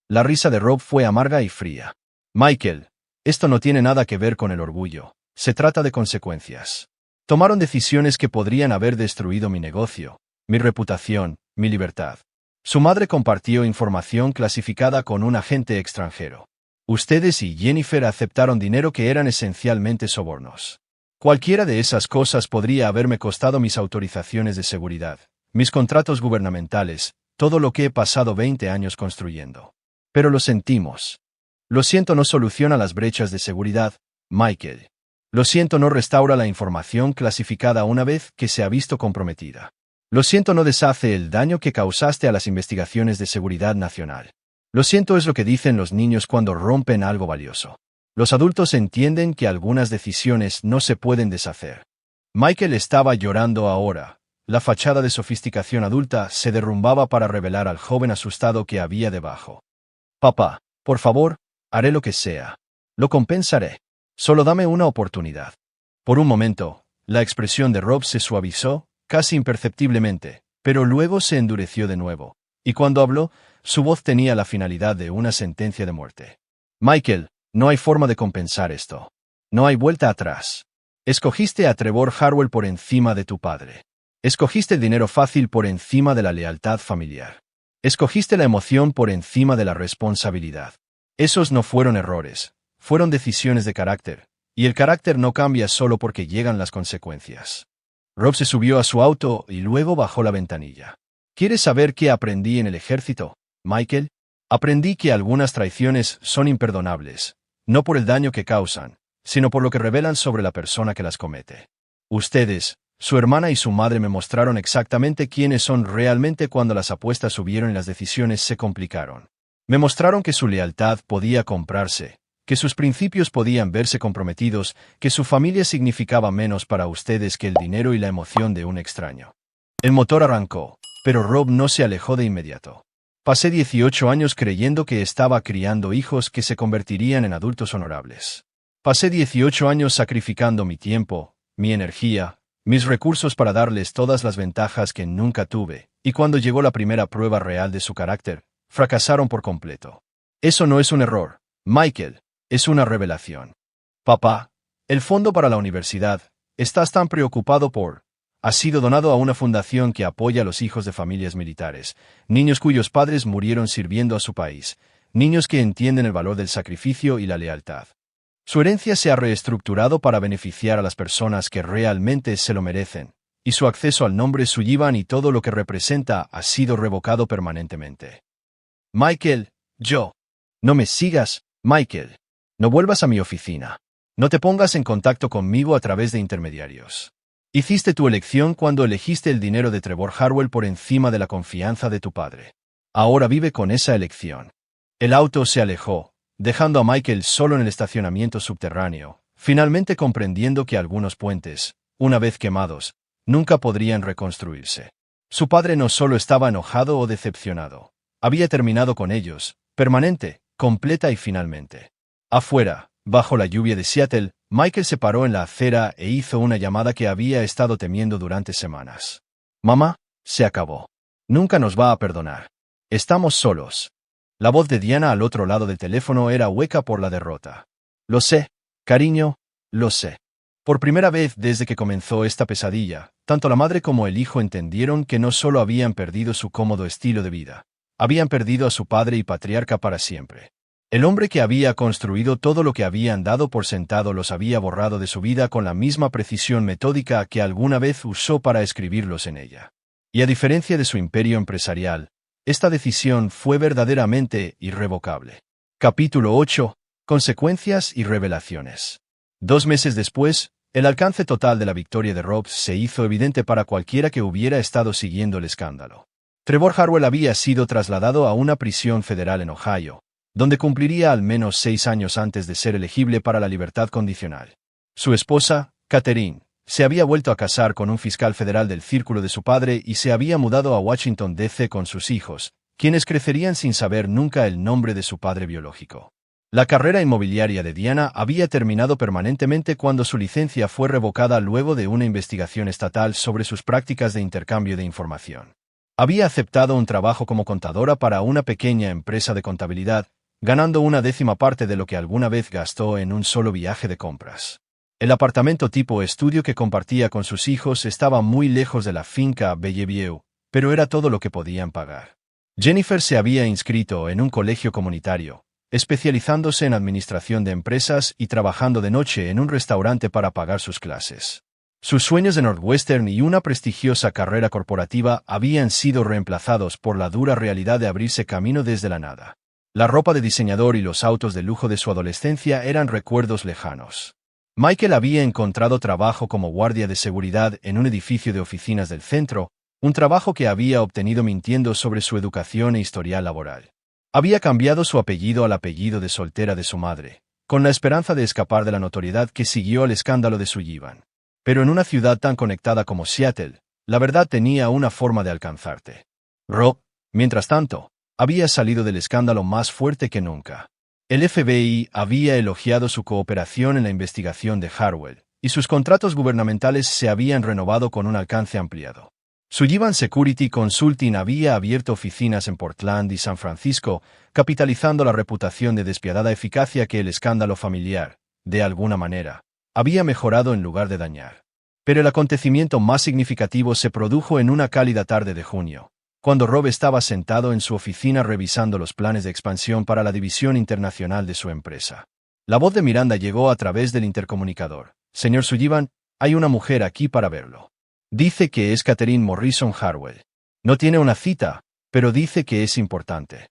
La risa de Rob fue amarga y fría. «Michael, esto no tiene nada que ver con el orgullo. Se trata de consecuencias. Tomaron decisiones que podrían haber destruido mi negocio, mi reputación, mi libertad. Su madre compartió información clasificada con un agente extranjero. Ustedes y Jennifer aceptaron dinero que eran esencialmente sobornos. Cualquiera de esas cosas podría haberme costado mis autorizaciones de seguridad, mis contratos gubernamentales, todo lo que he pasado 20 años construyendo. Pero lo sentimos. Lo siento no soluciona las brechas de seguridad, Michael. Lo siento no restaura la información clasificada una vez que se ha visto comprometida. Lo siento no deshace el daño que causaste a las investigaciones de seguridad nacional. Lo siento es lo que dicen los niños cuando rompen algo valioso. Los adultos entienden que algunas decisiones no se pueden deshacer. Michael estaba llorando ahora. La fachada de sofisticación adulta se derrumbaba para revelar al joven asustado que había debajo. «Papá, por favor, haré lo que sea. Lo compensaré. Solo dame una oportunidad». Por un momento, la expresión de Rob se suavizó, casi imperceptiblemente, pero luego se endureció de nuevo, y cuando habló, su voz tenía la finalidad de una sentencia de muerte. «Michael, no hay forma de compensar esto. No hay vuelta atrás. Escogiste a Trevor Harwell por encima de tu padre. Escogiste el dinero fácil por encima de la lealtad familiar. Escogiste la emoción por encima de la responsabilidad. Esos no fueron errores, fueron decisiones de carácter, y el carácter no cambia solo porque llegan las consecuencias». Rob se subió a su auto y luego bajó la ventanilla. «¿Quieres saber qué aprendí en el ejército, Michael? Aprendí que algunas traiciones son imperdonables, no por el daño que causan, sino por lo que revelan sobre la persona que las comete. Ustedes, su hermana y su madre, me mostraron exactamente quiénes son realmente cuando las apuestas subieron y las decisiones se complicaron. Me mostraron que su lealtad podía comprarse, que sus principios podían verse comprometidos, que su familia significaba menos para ustedes que el dinero y la emoción de un extraño. El motor arrancó, pero Rob no se alejó de inmediato. Pasé 18 años creyendo que estaba criando hijos que se convertirían en adultos honorables. Pasé 18 años sacrificando mi tiempo, mi energía, mis recursos para darles todas las ventajas que nunca tuve, y cuando llegó la primera prueba real de su carácter, fracasaron por completo. Eso no es un error, Michael, es una revelación. Papá, el fondo para la universidad, estás tan preocupado por... Ha sido donado a una fundación que apoya a los hijos de familias militares, niños cuyos padres murieron sirviendo a su país, niños que entienden el valor del sacrificio y la lealtad. Su herencia se ha reestructurado para beneficiar a las personas que realmente se lo merecen, y su acceso al nombre Sullivan y todo lo que representa ha sido revocado permanentemente. Michael, yo. No me sigas, Michael. No vuelvas a mi oficina. No te pongas en contacto conmigo a través de intermediarios. Hiciste tu elección cuando elegiste el dinero de Trevor Harwell por encima de la confianza de tu padre. Ahora vive con esa elección. El auto se alejó, dejando a Michael solo en el estacionamiento subterráneo, finalmente comprendiendo que algunos puentes, una vez quemados, nunca podrían reconstruirse. Su padre no solo estaba enojado o decepcionado, había terminado con ellos, permanente, completa y finalmente. Afuera, bajo la lluvia de Seattle, Michael se paró en la acera e hizo una llamada que había estado temiendo durante semanas. Mamá, se acabó. Nunca nos va a perdonar. Estamos solos. La voz de Diana al otro lado del teléfono era hueca por la derrota. Lo sé, cariño, lo sé. Por primera vez desde que comenzó esta pesadilla, tanto la madre como el hijo entendieron que no solo habían perdido su cómodo estilo de vida, habían perdido a su padre y patriarca para siempre. El hombre que había construido todo lo que habían dado por sentado los había borrado de su vida con la misma precisión metódica que alguna vez usó para escribirlos en ella. Y a diferencia de su imperio empresarial, esta decisión fue verdaderamente irrevocable. Capítulo 8. Consecuencias y revelaciones. 2 meses después, el alcance total de la victoria de Rob se hizo evidente para cualquiera que hubiera estado siguiendo el escándalo. Trevor Harwell había sido trasladado a una prisión federal en Ohio, donde cumpliría al menos 6 años antes de ser elegible para la libertad condicional. Su esposa, Catherine, se había vuelto a casar con un fiscal federal del círculo de su padre y se había mudado a Washington, D.C. con sus hijos, quienes crecerían sin saber nunca el nombre de su padre biológico. La carrera inmobiliaria de Diana había terminado permanentemente cuando su licencia fue revocada luego de una investigación estatal sobre sus prácticas de intercambio de información. Había aceptado un trabajo como contadora para una pequeña empresa de contabilidad, ganando 1/10 parte de lo que alguna vez gastó en un solo viaje de compras. El apartamento tipo estudio que compartía con sus hijos estaba muy lejos de la finca Bellevue, pero era todo lo que podían pagar. Jennifer se había inscrito en un colegio comunitario, especializándose en administración de empresas y trabajando de noche en un restaurante para pagar sus clases. Sus sueños de Northwestern y una prestigiosa carrera corporativa habían sido reemplazados por la dura realidad de abrirse camino desde la nada. La ropa de diseñador y los autos de lujo de su adolescencia eran recuerdos lejanos. Michael había encontrado trabajo como guardia de seguridad en un edificio de oficinas del centro, un trabajo que había obtenido mintiendo sobre su educación e historial laboral. Había cambiado su apellido al apellido de soltera de su madre, con la esperanza de escapar de la notoriedad que siguió al escándalo de Sullivan. Pero en una ciudad tan conectada como Seattle, la verdad tenía una forma de alcanzarte. Rob, mientras tanto, había salido del escándalo más fuerte que nunca. El FBI había elogiado su cooperación en la investigación de Harwell, y sus contratos gubernamentales se habían renovado con un alcance ampliado. Sullivan Security Consulting había abierto oficinas en Portland y San Francisco, capitalizando la reputación de despiadada eficacia que el escándalo familiar, de alguna manera, había mejorado en lugar de dañar. Pero el acontecimiento más significativo se produjo en una cálida tarde de junio, cuando Rob estaba sentado en su oficina revisando los planes de expansión para la división internacional de su empresa. La voz de Miranda llegó a través del intercomunicador. «Señor Sullivan, hay una mujer aquí para verlo. Dice que es Catherine Morrison Harwell. No tiene una cita, pero dice que es importante».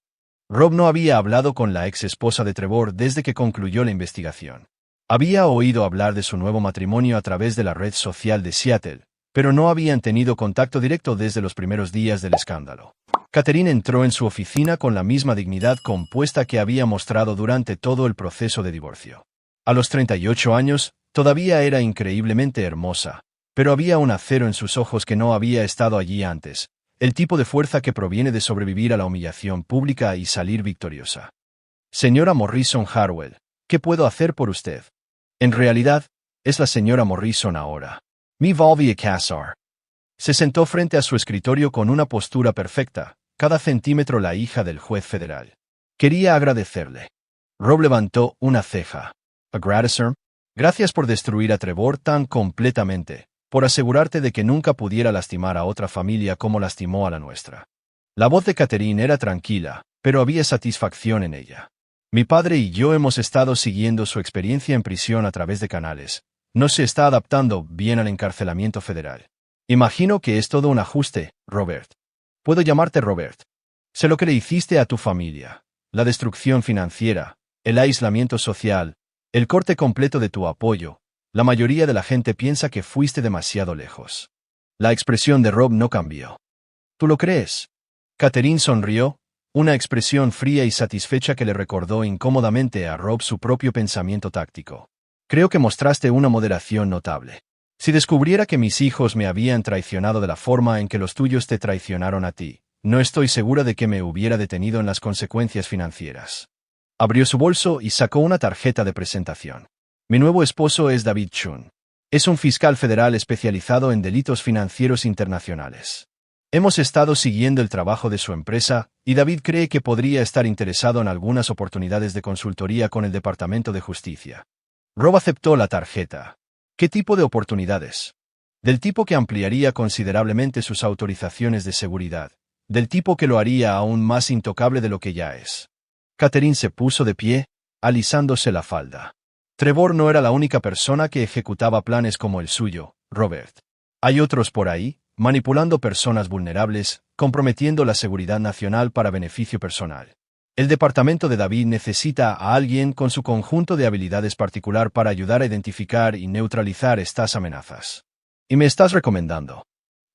Rob no había hablado con la ex esposa de Trevor desde que concluyó la investigación. Había oído hablar de su nuevo matrimonio a través de la red social de Seattle, pero no habían tenido contacto directo desde los primeros días del escándalo. Catherine entró en su oficina con la misma dignidad compuesta que había mostrado durante todo el proceso de divorcio. A los 38 años, todavía era increíblemente hermosa, pero había un acero en sus ojos que no había estado allí antes, el tipo de fuerza que proviene de sobrevivir a la humillación pública y salir victoriosa. Señora Morrison Harwell, ¿qué puedo hacer por usted? En realidad, es la señora Morrison ahora. Me volví a casar. Se sentó frente a su escritorio con una postura perfecta, cada centímetro la hija del juez federal. Quería agradecerle. Rob levantó una ceja. ¿Agradecer? Gracias por destruir a Trevor tan completamente, por asegurarte de que nunca pudiera lastimar a otra familia como lastimó a la nuestra. La voz de Catherine era tranquila, pero había satisfacción en ella. Mi padre y yo hemos estado siguiendo su experiencia en prisión a través de canales. No se está adaptando bien al encarcelamiento federal. Imagino que es todo un ajuste, Robert. Puedo llamarte Robert. Sé lo que le hiciste a tu familia. La destrucción financiera, el aislamiento social, el corte completo de tu apoyo. La mayoría de la gente piensa que fuiste demasiado lejos. La expresión de Rob no cambió. ¿Tú lo crees? Catherine sonrió, una expresión fría y satisfecha que le recordó incómodamente a Rob su propio pensamiento táctico. Creo que mostraste una moderación notable. Si descubriera que mis hijos me habían traicionado de la forma en que los tuyos te traicionaron a ti, no estoy segura de que me hubiera detenido en las consecuencias financieras. Abrió su bolso y sacó una tarjeta de presentación. Mi nuevo esposo es David Chun. Es un fiscal federal especializado en delitos financieros internacionales. Hemos estado siguiendo el trabajo de su empresa, y David cree que podría estar interesado en algunas oportunidades de consultoría con el Departamento de Justicia. Rob aceptó la tarjeta. ¿Qué tipo de oportunidades? Del tipo que ampliaría considerablemente sus autorizaciones de seguridad, del tipo que lo haría aún más intocable de lo que ya es. Catherine se puso de pie, alisándose la falda. Trevor no era la única persona que ejecutaba planes como el suyo, Robert. Hay otros por ahí, manipulando personas vulnerables, comprometiendo la seguridad nacional para beneficio personal. El departamento de David necesita a alguien con su conjunto de habilidades particular para ayudar a identificar y neutralizar estas amenazas. ¿Y me estás recomendando?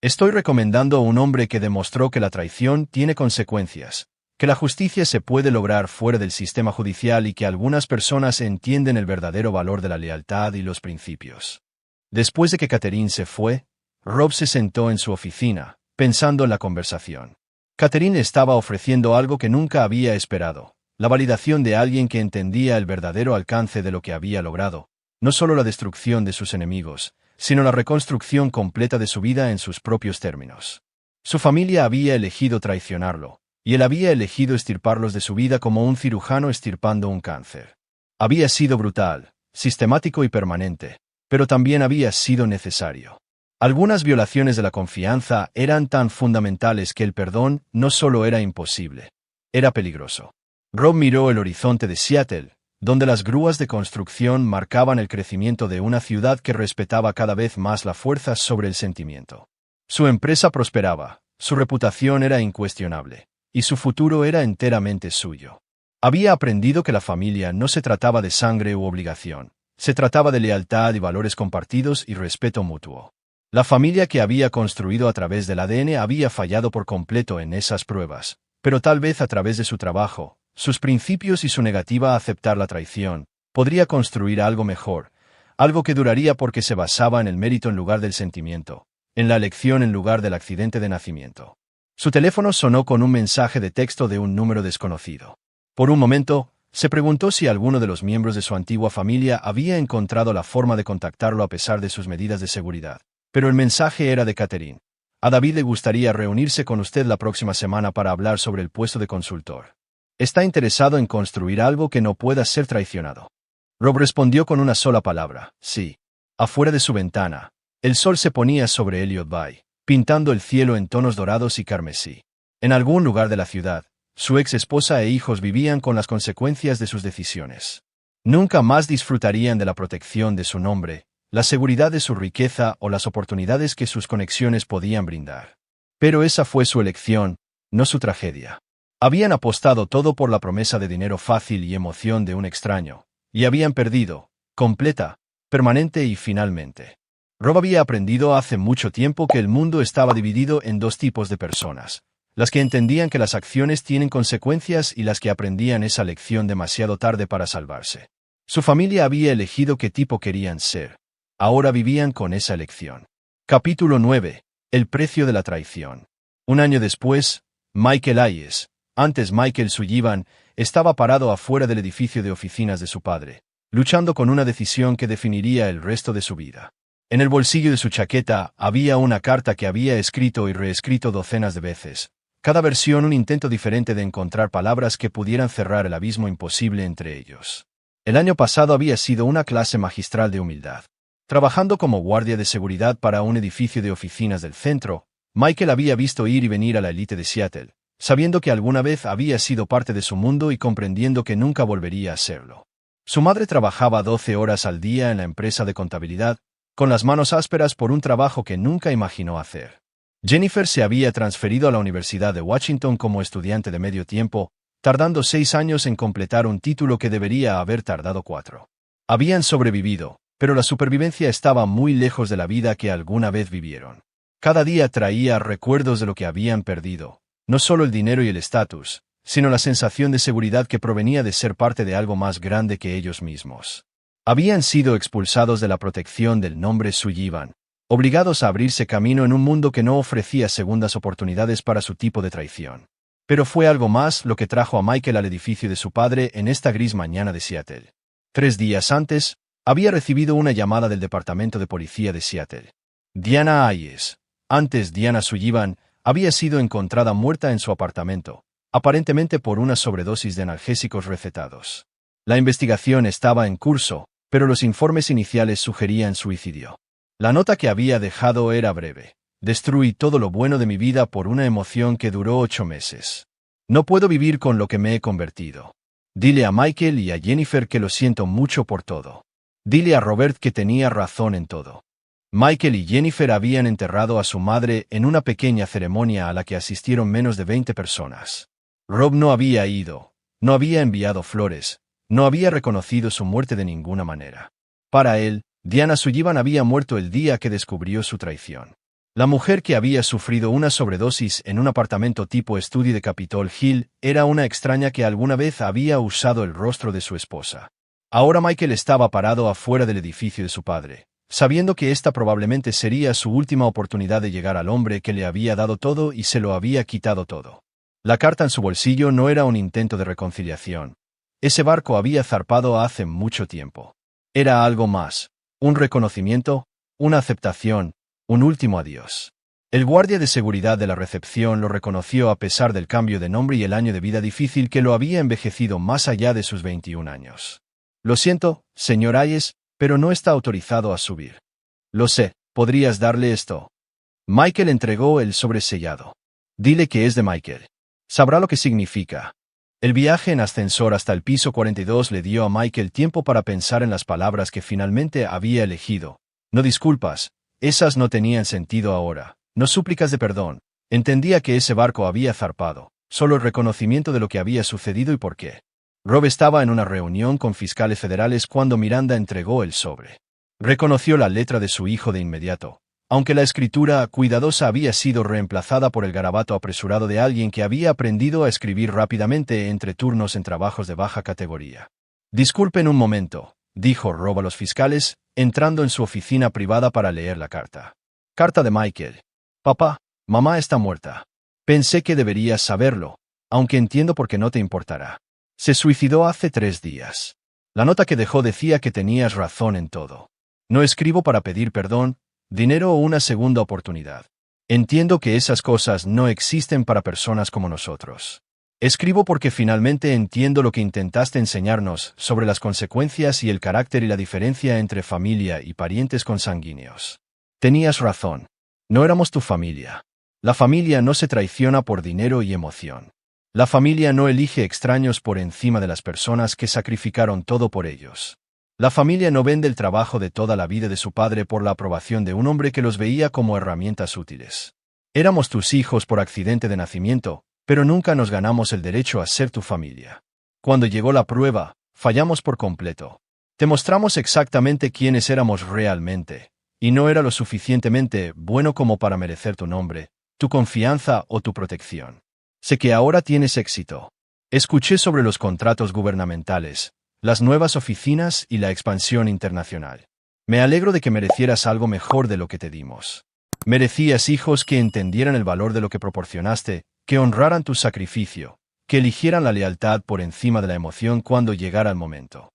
Estoy recomendando a un hombre que demostró que la traición tiene consecuencias, que la justicia se puede lograr fuera del sistema judicial y que algunas personas entienden el verdadero valor de la lealtad y los principios. Después de que Catherine se fue, Rob se sentó en su oficina, pensando en la conversación. Catherine estaba ofreciendo algo que nunca había esperado, la validación de alguien que entendía el verdadero alcance de lo que había logrado, no solo la destrucción de sus enemigos, sino la reconstrucción completa de su vida en sus propios términos. Su familia había elegido traicionarlo, y él había elegido extirparlos de su vida como un cirujano extirpando un cáncer. Había sido brutal, sistemático y permanente, pero también había sido necesario. Algunas violaciones de la confianza eran tan fundamentales que el perdón no solo era imposible, era peligroso. Rob miró el horizonte de Seattle, donde las grúas de construcción marcaban el crecimiento de una ciudad que respetaba cada vez más la fuerza sobre el sentimiento. Su empresa prosperaba, su reputación era incuestionable, y su futuro era enteramente suyo. Había aprendido que la familia no se trataba de sangre u obligación, se trataba de lealtad y valores compartidos y respeto mutuo. La familia que había construido a través del ADN había fallado por completo en esas pruebas, pero tal vez a través de su trabajo, sus principios y su negativa a aceptar la traición, podría construir algo mejor, algo que duraría porque se basaba en el mérito en lugar del sentimiento, en la elección en lugar del accidente de nacimiento. Su teléfono sonó con un mensaje de texto de un número desconocido. Por un momento, se preguntó si alguno de los miembros de su antigua familia había encontrado la forma de contactarlo a pesar de sus medidas de seguridad. Pero el mensaje era de Catherine. A David le gustaría reunirse con usted la próxima semana para hablar sobre el puesto de consultor. Está interesado en construir algo que no pueda ser traicionado. Rob respondió con una sola palabra, sí. Afuera de su ventana, el sol se ponía sobre Elliott Bay, pintando el cielo en tonos dorados y carmesí. En algún lugar de la ciudad, su ex esposa e hijos vivían con las consecuencias de sus decisiones. Nunca más disfrutarían de la protección de su nombre, la seguridad de su riqueza o las oportunidades que sus conexiones podían brindar. Pero esa fue su elección, no su tragedia. Habían apostado todo por la promesa de dinero fácil y emoción de un extraño, y habían perdido, completa, permanente y finalmente. Rob había aprendido hace mucho tiempo que el mundo estaba dividido en dos tipos de personas: las que entendían que las acciones tienen consecuencias y las que aprendían esa lección demasiado tarde para salvarse. Su familia había elegido qué tipo querían ser. Ahora vivían con esa elección. Capítulo 9. El precio de la traición. Un año después, Michael Hayes, antes Michael Sullivan, estaba parado afuera del edificio de oficinas de su padre, luchando con una decisión que definiría el resto de su vida. En el bolsillo de su chaqueta había una carta que había escrito y reescrito docenas de veces, cada versión un intento diferente de encontrar palabras que pudieran cerrar el abismo imposible entre ellos. El año pasado había sido una clase magistral de humildad. Trabajando como guardia de seguridad para un edificio de oficinas del centro, Michael había visto ir y venir a la élite de Seattle, sabiendo que alguna vez había sido parte de su mundo y comprendiendo que nunca volvería a serlo. Su madre trabajaba 12 horas al día en la empresa de contabilidad, con las manos ásperas por un trabajo que nunca imaginó hacer. Jennifer se había transferido a la Universidad de Washington como estudiante de medio tiempo, tardando 6 años en completar un título que debería haber tardado 4. Habían sobrevivido, pero la supervivencia estaba muy lejos de la vida que alguna vez vivieron. Cada día traía recuerdos de lo que habían perdido, no solo el dinero y el estatus, sino la sensación de seguridad que provenía de ser parte de algo más grande que ellos mismos. Habían sido expulsados de la protección del nombre Sullivan, obligados a abrirse camino en un mundo que no ofrecía segundas oportunidades para su tipo de traición. Pero fue algo más lo que trajo a Michael al edificio de su padre en esta gris mañana de Seattle. 3 días antes, había recibido una llamada del Departamento de Policía de Seattle. Diana Hayes, antes Diana Sullivan, había sido encontrada muerta en su apartamento, aparentemente por una sobredosis de analgésicos recetados. La investigación estaba en curso, pero los informes iniciales sugerían suicidio. La nota que había dejado era breve. Destruí todo lo bueno de mi vida por una emoción que duró 8 meses. No puedo vivir con lo que me he convertido. Dile a Michael y a Jennifer que lo siento mucho por todo. Dile a Robert que tenía razón en todo. Michael y Jennifer habían enterrado a su madre en una pequeña ceremonia a la que asistieron menos de 20 personas. Rob no había ido, no había enviado flores, no había reconocido su muerte de ninguna manera. Para él, Diana Sullivan había muerto el día que descubrió su traición. La mujer que había sufrido una sobredosis en un apartamento tipo estudio de Capitol Hill era una extraña que alguna vez había usado el rostro de su esposa. Ahora Michael estaba parado afuera del edificio de su padre, sabiendo que esta probablemente sería su última oportunidad de llegar al hombre que le había dado todo y se lo había quitado todo. La carta en su bolsillo no era un intento de reconciliación. Ese barco había zarpado hace mucho tiempo. Era algo más, un reconocimiento, una aceptación, un último adiós. El guardia de seguridad de la recepción lo reconoció a pesar del cambio de nombre y el año de vida difícil que lo había envejecido más allá de sus 21 años. Lo siento, señor Hayes, pero no está autorizado a subir. Lo sé, ¿podrías darle esto? Michael entregó el sobresellado. Dile que es de Michael. Sabrá lo que significa. El viaje en ascensor hasta el piso 42 le dio a Michael tiempo para pensar en las palabras que finalmente había elegido. No disculpas, esas no tenían sentido ahora. No súplicas de perdón. Entendía que ese barco había zarpado. Solo el reconocimiento de lo que había sucedido y por qué. Rob estaba en una reunión con fiscales federales cuando Miranda entregó el sobre. Reconoció la letra de su hijo de inmediato, aunque la escritura cuidadosa había sido reemplazada por el garabato apresurado de alguien que había aprendido a escribir rápidamente entre turnos en trabajos de baja categoría. Disculpen un momento, dijo Rob a los fiscales, entrando en su oficina privada para leer la carta. Carta de Michael. Papá, mamá está muerta. Pensé que deberías saberlo, aunque entiendo por qué no te importará. Se suicidó hace 3 días. La nota que dejó decía que tenías razón en todo. No escribo para pedir perdón, dinero o una segunda oportunidad. Entiendo que esas cosas no existen para personas como nosotros. Escribo porque finalmente entiendo lo que intentaste enseñarnos sobre las consecuencias y el carácter y la diferencia entre familia y parientes consanguíneos. Tenías razón. No éramos tu familia. La familia no se traiciona por dinero y emoción. La familia no elige extraños por encima de las personas que sacrificaron todo por ellos. La familia no vende el trabajo de toda la vida de su padre por la aprobación de un hombre que los veía como herramientas útiles. Éramos tus hijos por accidente de nacimiento, pero nunca nos ganamos el derecho a ser tu familia. Cuando llegó la prueba, fallamos por completo. Te mostramos exactamente quiénes éramos realmente, y no era lo suficientemente bueno como para merecer tu nombre, tu confianza o tu protección. Sé que ahora tienes éxito. Escuché sobre los contratos gubernamentales, las nuevas oficinas y la expansión internacional. Me alegro de que merecieras algo mejor de lo que te dimos. Merecías hijos que entendieran el valor de lo que proporcionaste, que honraran tu sacrificio, que eligieran la lealtad por encima de la emoción cuando llegara el momento.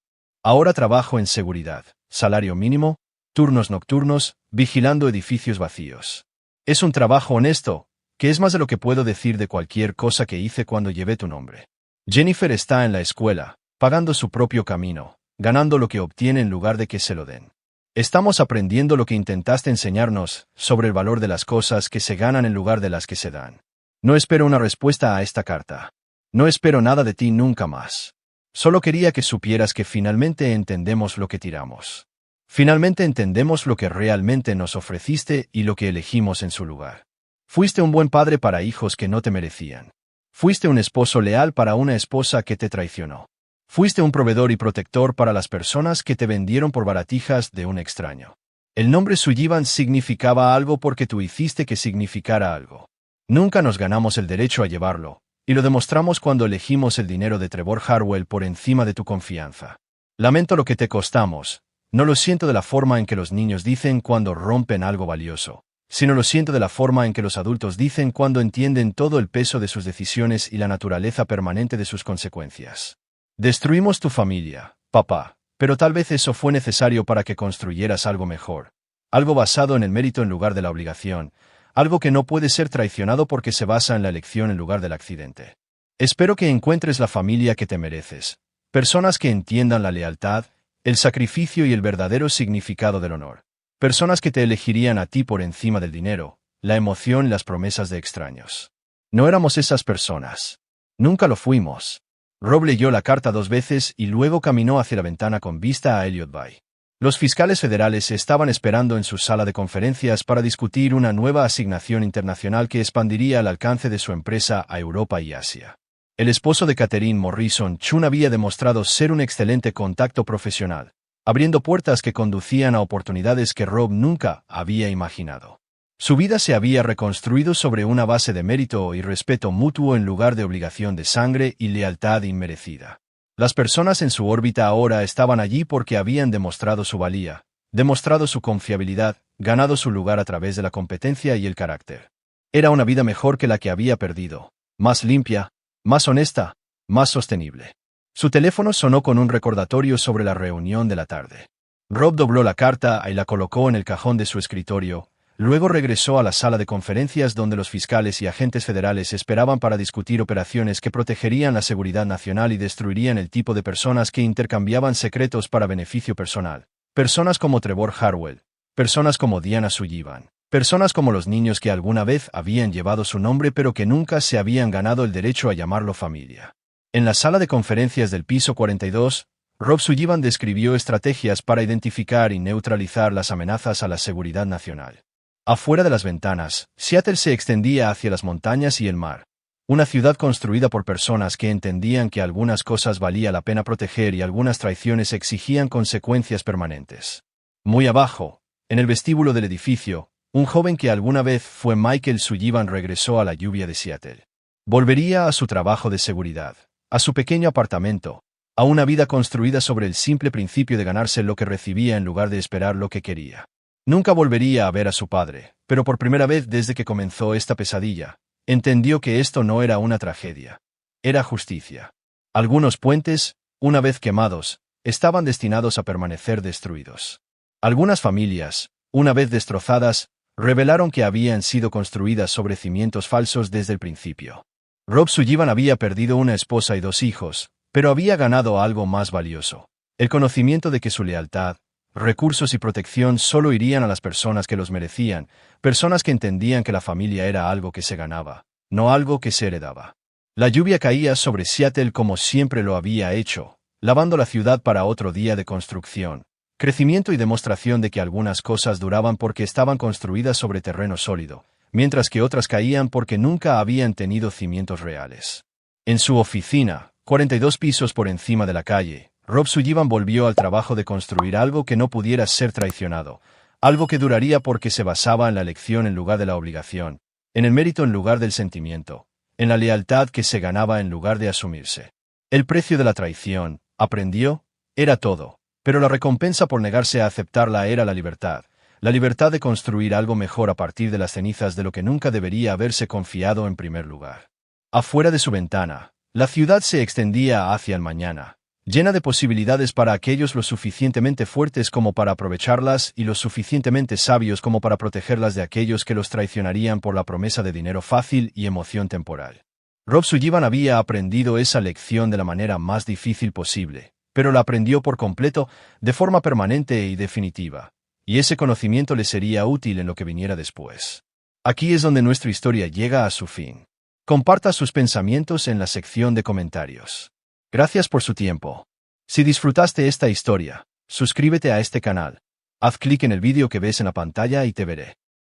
Ahora trabajo en seguridad, salario mínimo, turnos nocturnos, vigilando edificios vacíos. Es un trabajo honesto, que es más de lo que puedo decir de cualquier cosa que hice cuando llevé tu nombre. Jennifer está en la escuela, pagando su propio camino, ganando lo que obtiene en lugar de que se lo den. Estamos aprendiendo lo que intentaste enseñarnos sobre el valor de las cosas que se ganan en lugar de las que se dan. No espero una respuesta a esta carta. No espero nada de ti nunca más. Solo quería que supieras que finalmente entendemos lo que tiramos. Finalmente entendemos lo que realmente nos ofreciste y lo que elegimos en su lugar. Fuiste un buen padre para hijos que no te merecían. Fuiste un esposo leal para una esposa que te traicionó. Fuiste un proveedor y protector para las personas que te vendieron por baratijas de un extraño. El nombre Sullivan significaba algo porque tú hiciste que significara algo. Nunca nos ganamos el derecho a llevarlo, y lo demostramos cuando elegimos el dinero de Trevor Harwell por encima de tu confianza. Lamento lo que te costamos, no lo siento de la forma en que los niños dicen cuando rompen algo valioso, sino lo siento de la forma en que los adultos dicen cuando entienden todo el peso de sus decisiones y la naturaleza permanente de sus consecuencias. Destruimos tu familia, papá, pero tal vez eso fue necesario para que construyeras algo mejor. Algo basado en el mérito en lugar de la obligación, algo que no puede ser traicionado porque se basa en la elección en lugar del accidente. Espero que encuentres la familia que te mereces, personas que entiendan la lealtad, el sacrificio y el verdadero significado del honor. Personas que te elegirían a ti por encima del dinero, la emoción y las promesas de extraños. No éramos esas personas. Nunca lo fuimos. Rob leyó la carta 2 veces y luego caminó hacia la ventana con vista a Elliott Bay. Los fiscales federales estaban esperando en su sala de conferencias para discutir una nueva asignación internacional que expandiría el alcance de su empresa a Europa y Asia. El esposo de Catherine Morrison, Chun, había demostrado ser un excelente contacto profesional, abriendo puertas que conducían a oportunidades que Rob nunca había imaginado. Su vida se había reconstruido sobre una base de mérito y respeto mutuo en lugar de obligación de sangre y lealtad inmerecida. Las personas en su órbita ahora estaban allí porque habían demostrado su valía, demostrado su confiabilidad, ganado su lugar a través de la competencia y el carácter. Era una vida mejor que la que había perdido, más limpia, más honesta, más sostenible. Su teléfono sonó con un recordatorio sobre la reunión de la tarde. Rob dobló la carta y la colocó en el cajón de su escritorio. Luego regresó a la sala de conferencias donde los fiscales y agentes federales esperaban para discutir operaciones que protegerían la seguridad nacional y destruirían el tipo de personas que intercambiaban secretos para beneficio personal. Personas como Trevor Harwell, personas como Diana Sullivan, personas como los niños que alguna vez habían llevado su nombre pero que nunca se habían ganado el derecho a llamarlo familia. En la sala de conferencias del piso 42, Rob Sullivan describió estrategias para identificar y neutralizar las amenazas a la seguridad nacional. Afuera de las ventanas, Seattle se extendía hacia las montañas y el mar. Una ciudad construida por personas que entendían que algunas cosas valía la pena proteger y algunas traiciones exigían consecuencias permanentes. Muy abajo, en el vestíbulo del edificio, un joven que alguna vez fue Michael Sullivan regresó a la lluvia de Seattle. Volvería a su trabajo de seguridad, a su pequeño apartamento, a una vida construida sobre el simple principio de ganarse lo que recibía en lugar de esperar lo que quería. Nunca volvería a ver a su padre, pero por primera vez desde que comenzó esta pesadilla, entendió que esto no era una tragedia. Era justicia. Algunos puentes, una vez quemados, estaban destinados a permanecer destruidos. Algunas familias, una vez destrozadas, revelaron que habían sido construidas sobre cimientos falsos desde el principio. Rob Sullivan había perdido una esposa y 2 hijos, pero había ganado algo más valioso: el conocimiento de que su lealtad, recursos y protección solo irían a las personas que los merecían, personas que entendían que la familia era algo que se ganaba, no algo que se heredaba. La lluvia caía sobre Seattle como siempre lo había hecho, lavando la ciudad para otro día de construcción, crecimiento y demostración de que algunas cosas duraban porque estaban construidas sobre terreno sólido, mientras que otras caían porque nunca habían tenido cimientos reales. En su oficina, 42 pisos por encima de la calle, Rob Sullivan volvió al trabajo de construir algo que no pudiera ser traicionado, algo que duraría porque se basaba en la elección en lugar de la obligación, en el mérito en lugar del sentimiento, en la lealtad que se ganaba en lugar de asumirse. El precio de la traición, aprendió, era todo, pero la recompensa por negarse a aceptarla era la libertad de construir algo mejor a partir de las cenizas de lo que nunca debería haberse confiado en primer lugar. Afuera de su ventana, la ciudad se extendía hacia el mañana, llena de posibilidades para aquellos lo suficientemente fuertes como para aprovecharlas y lo suficientemente sabios como para protegerlas de aquellos que los traicionarían por la promesa de dinero fácil y emoción temporal. Rob Sullivan había aprendido esa lección de la manera más difícil posible, pero la aprendió por completo, de forma permanente y definitiva, y ese conocimiento le sería útil en lo que viniera después. Aquí es donde nuestra historia llega a su fin. Comparta sus pensamientos en la sección de comentarios. Gracias por su tiempo. Si disfrutaste esta historia, suscríbete a este canal. Haz clic en el vídeo que ves en la pantalla y te veré.